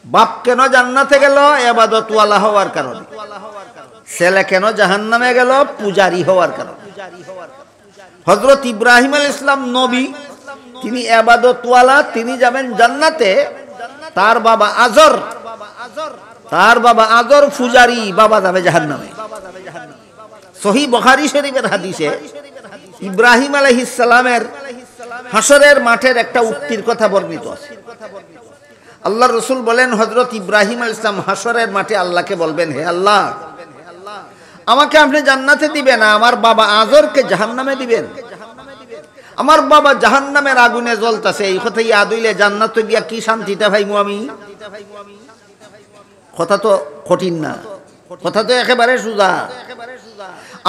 বাপ কেন জান্নাতে গেল? এবাদতওয়ালা হওয়ার কারণে। ছেলে কেন জাহান্নামে গেল? পূজারি হওয়ার কারণে। হযরত ইব্রাহিম আলাইহিস সালাম নবী, তিনি এবাদতওয়ালা, তিনি যাবেন জান্নাতে। তার বাবা আজর পূজারি, বাবা যাবে জাহান্নামে। সহিহ বুখারী শরীফের হাদিসে ইব্রাহিম আলাইহিস সালামের হাসরের মাঠের একটা উক্তির কথা বর্ণিত আছে। আল্লাহর রাসূল বলেন, হযরত ইব্রাহিম আলাইহিস সালাম হাসরের মাঠে আল্লাহকে বলবেন, হে আল্লাহ, আমাকে আপনি জান্নাতে দিবেন, আমার বাবা আজরকে জাহান্নামে দিবেন। আমার বাবা জাহান্নামের আগুনে জ্বলতেছে, এই কথা ইয়াদ হইলে জান্নাতে গিয়া কি শান্তিটা পাইমু আমি? কথা তো কঠিন না, কথা তো একেবারে সোজা।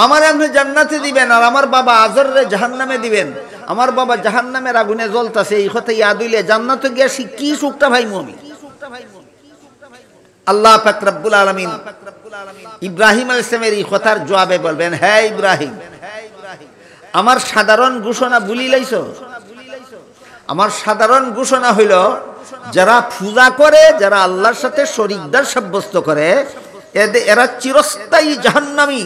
আমার আপনি জান্নাতে দিবেন আর আমার বাবা আজররে জাহান্নামে দিবেন। আমার বাবা জাহান্নামের আগুনে জ্বলতাছে, এই কথা ইয়াদ হইলে জান্নাতে গিয়া কি সুখটা ভাইমু আমি। আল্লাহ পাক রব্বুল আলামিন ইব্রাহিম আলাইহিস সালামের এই কথার জবাবে বলবেন, হ্যাঁ ইব্রাহিম, আমার সাধারণ ঘোষণা ভুলি লাইছো? আমার সাধারণ ঘোষণা হইল, যারা পূজা করে, যারা আল্লাহর সাথে শরীকদার সাব্যস্ত করে, এরা চিরস্থায়ী জাহান্নামী।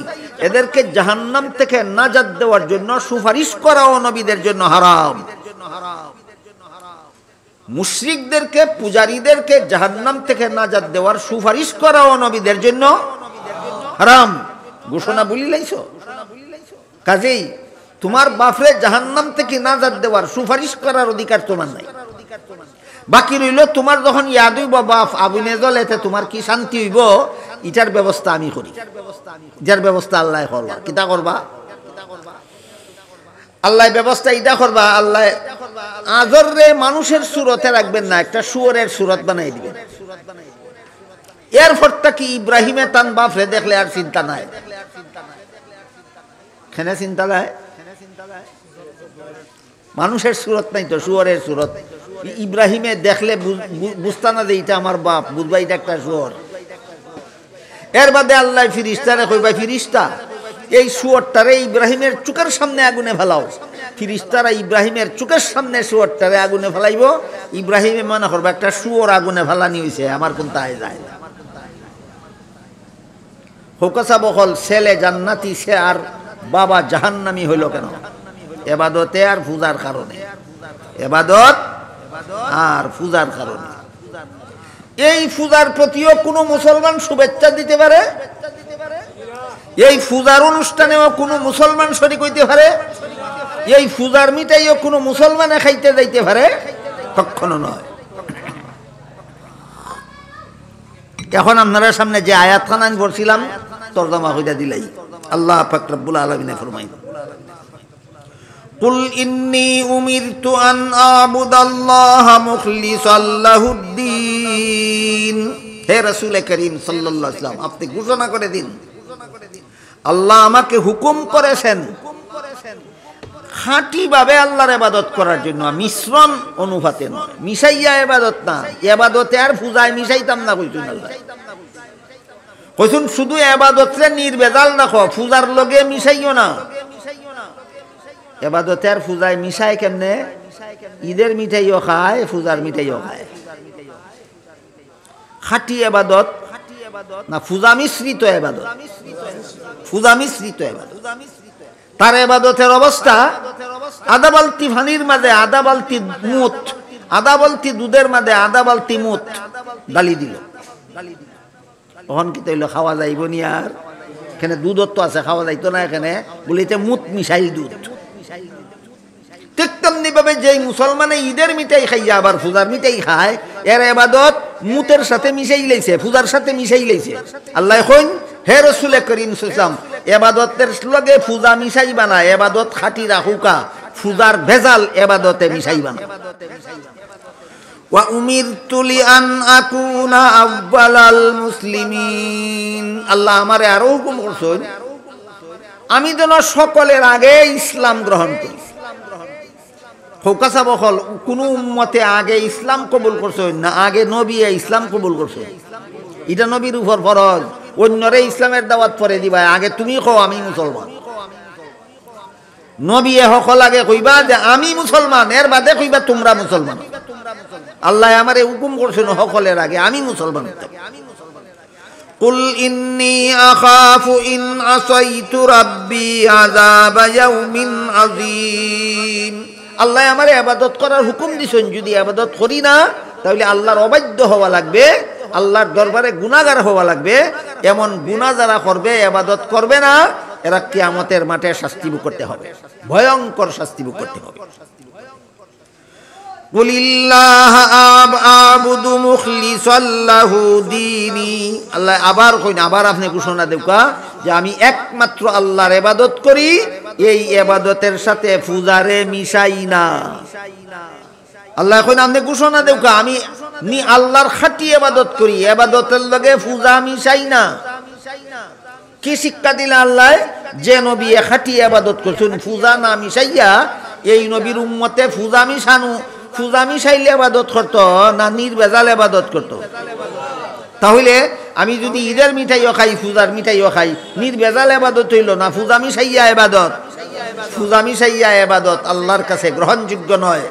এদেরকে জাহান্নাম থেকে নাজাত দেওয়ার জন্য সুপারিশ করাও নবীদের জন্য হারাম। মুশরিকদেরকে, পূজারীদেরকে জাহান্নাম থেকে নাজাত দেওয়ার সুপারিশ করাও নবীদের জন্য হারাম। ঘোষণা বলি লাইছো? কাজেই তোমার বাপরে জাহান্নাম থেকে নাজাত দেওয়ার সুপারিশ করার অধিকার তোমার নাই। বাকি রইল তোমার যখন ইয়াদ হইব বাপ আগুনে জ্বলেতে তোমার কি শান্তি হইব, এটার ব্যবস্থা আমি করি। যার ব্যবস্থা আল্লাহ করবা। কিতা করবা? আল্লাহ ব্যবস্থা ইটা করবা। আল্লাহ আজর রে মানুষের সুরতে রাখবেন না, একটা শুয়োরের সুরত বানাই দিবেন। এরপরটা কি ইব্রাহিমে তান বাপরে দেখলে আর চিন্তা নাই। খেনে চিন্তা নাই, মানুষের সুরত নাই তো, শুয়োরের সুরত। ইব্রাহিমে দেখলে বুঝতা না যে এটা আমার বাপ, বুঝবা এটা একটা শুয়োর। এর বাদে আল্লাহ ফিরিস্তারে কইবা, ফিরিস্তা এই শুয়োরটারে ইব্রাহিমের চোখের সামনে আগুনে ফেলাও। ফিরিস্তারা ইব্রাহিমের চোখের সামনে শুয়োরটারে আগুনে ফেলাইব। ইব্রাহিমে মনে করবে একটা শুয়োর আগুনে ফেলানি হয়েছে, আমার কোনটা যায় না। হোকাসা বকল ছেলে জান্নাতি, সে আর বাবা জাহান্নামী হইল কেন? এবাদতে আর পূজার কারণে। এবাদত আর পূজার কারণে। এই পূজার প্রতিও কোনো মুসলমান শুভেচ্ছা দিতে পারে? এই পূজার অনুষ্ঠানেও কোনো মুসলমান শরীক হইতে পারে? এই পূজার মিঠাইও কোনো মুসলমানে খাইতে যাইতে পারে? কখনো নয়। এখন আপনারা সামনে যে আয়াতখান আমি পড়ছিলাম, তরজমা কইরা দিলাই। আল্লাহ পাক রব্বুল আলামিন ফরমাইন, কুল ইন্নী উমিরতু আন আবুদাল্লাহা মুখলিসাল লাহুদ্দিন। হে রাসূল করিম সাল্লাল্লাহু আলাইহি ওয়াসাল্লাম, আপনি ঘোষণা করে দিন, আল্লাহ আমাকে হুকুম করেছেন খাঁটিভাবে আল্লাহর ইবাদত করার জন্য, মিশ্রণ অনুপাতে নয়, মিশাইয়া ইবাদত না। ইবাদতে আর পূজায় মিশাইতাম না কইছেন আল্লাহ। কইছেন শুধু ইবাদতরে নির্ভেজাল রাখো, পূজার লগে মিশাইও না। ইবাদতে আর পূজায় মিশায় কেমনে? ঈদের মিঠাইও খায়, পূজার মিঠাইও খায়। খাঁটি ইবাদত না পূজা মিশ্রিত ইবাদত, পূজা মিশ্রিত ইবাদত। তার ইবাদতের অবস্থা আধা বালতি পানির মাঝে আধা বালতি মুত, আধা বালতি দুধের মাঝে আধা বালতি মুত ডালি দিল। তখন কি তৈল খাওয়া যাইব নি? আর এখানে দুধ তো আছে, খাওয়া যাইতো না। এখানে বলিতে মুত মিশাইল দুধ। ঠিক তেমনি ভাবে যেই মুসলমানে ঈদের মিঠাই খাইয়া আবার পূজার মিঠাই খায়, এর ইবাদত মুতের সাথে মিশাই লাইছে, পূজার সাথে মিশাই লাইছে। আল্লাহ কইন, হে রাসূল করিম সাল্লাল্লাহু আলাইহি ওয়াসাল্লাম, ইবাদতের লগে পূজা মিশাইবা না, ইবাদত খাঁটি রাখুকা, পূজার ভেজাল ইবাদতে মিশাইবা না। ওয়া উমিরতু লিআন আকুনা আউয়ালাল মুসলিমিন। আল্লাহ আমারে আরো হুকুম করছেন, আমি যেন সকলের আগে ইসলাম গ্রহণ করি। ফোকাসা বকল কোন উম্মতে আগে ইসলাম কবুল করছে না আগে নবী ইসলাম কবুল করছে? এটা নবীর উপর ফরজ। অন্যরে ইসলামের দাওয়াত পরে দিবা, আগে তুমি কও আমি মুসলমান। নবী হকল আগে কইবা যে আমি মুসলমান, এর বাদে কইবা তোমরা মুসলমান। আল্লাহ আমারে হুকুম করছেন হকলের আগে আমি মুসলমান। কুল ইন্নী আখাফু ইন আসাইতু রাব্বি আযাবা ইয়াউমিন আযীম। আল্লাহ আমারে ইবাদত করার হুকুম দিছেন, যদি ইবাদত করি না তাহলে আল্লাহর অবাধ্য হওয়া লাগবে, আল্লাহর দরবারে গুনাহগার হওয়া লাগবে। এমন গুনাহ যারা করবে, ইবাদত করবে না, এরা কিয়ামতের মাঠে শাস্তি ভোগ করতে হবে, ভয়ঙ্কর শাস্তি ভোগ করতে হবে। কুলিল্লাহ আবুদু মুখলিসাল লাহু দীনি। আল্লাহ আবার কইন, আবার আপনি ঘোষণা দেওয়া যে আমি একমাত্র আল্লাহর ইবাদত করি, এই ইবাদতের সাথে পূজারে মিশাই না। আল্লাহ কইন আপনি ঘোষণা দেওয়া আমি আল্লাহর খাঁটি ইবাদত করি, ইবাদতের লগে পূজা মিশাই না। কি শিক্ষা দিলা আল্লাহ? যে নবী খাঁটি ইবাদত করছেন, পূজা না মিশাইয়া এই নবীর উম্মতে ফুজামি শানু ফুজামি সাইলে আবাদত করত না নির্বেজাল আবাদত করত? তাহলে আমি যদি ঈদের মিঠাইও খাই ফুজার মিঠাইও খাই নির্বেজাল আবাদত হইল না ফুজামি সাইয়া আবাদত? ফুজামি সাইয়া আবাদত আল্লাহর কাছে গ্রহণযোগ্য নয়।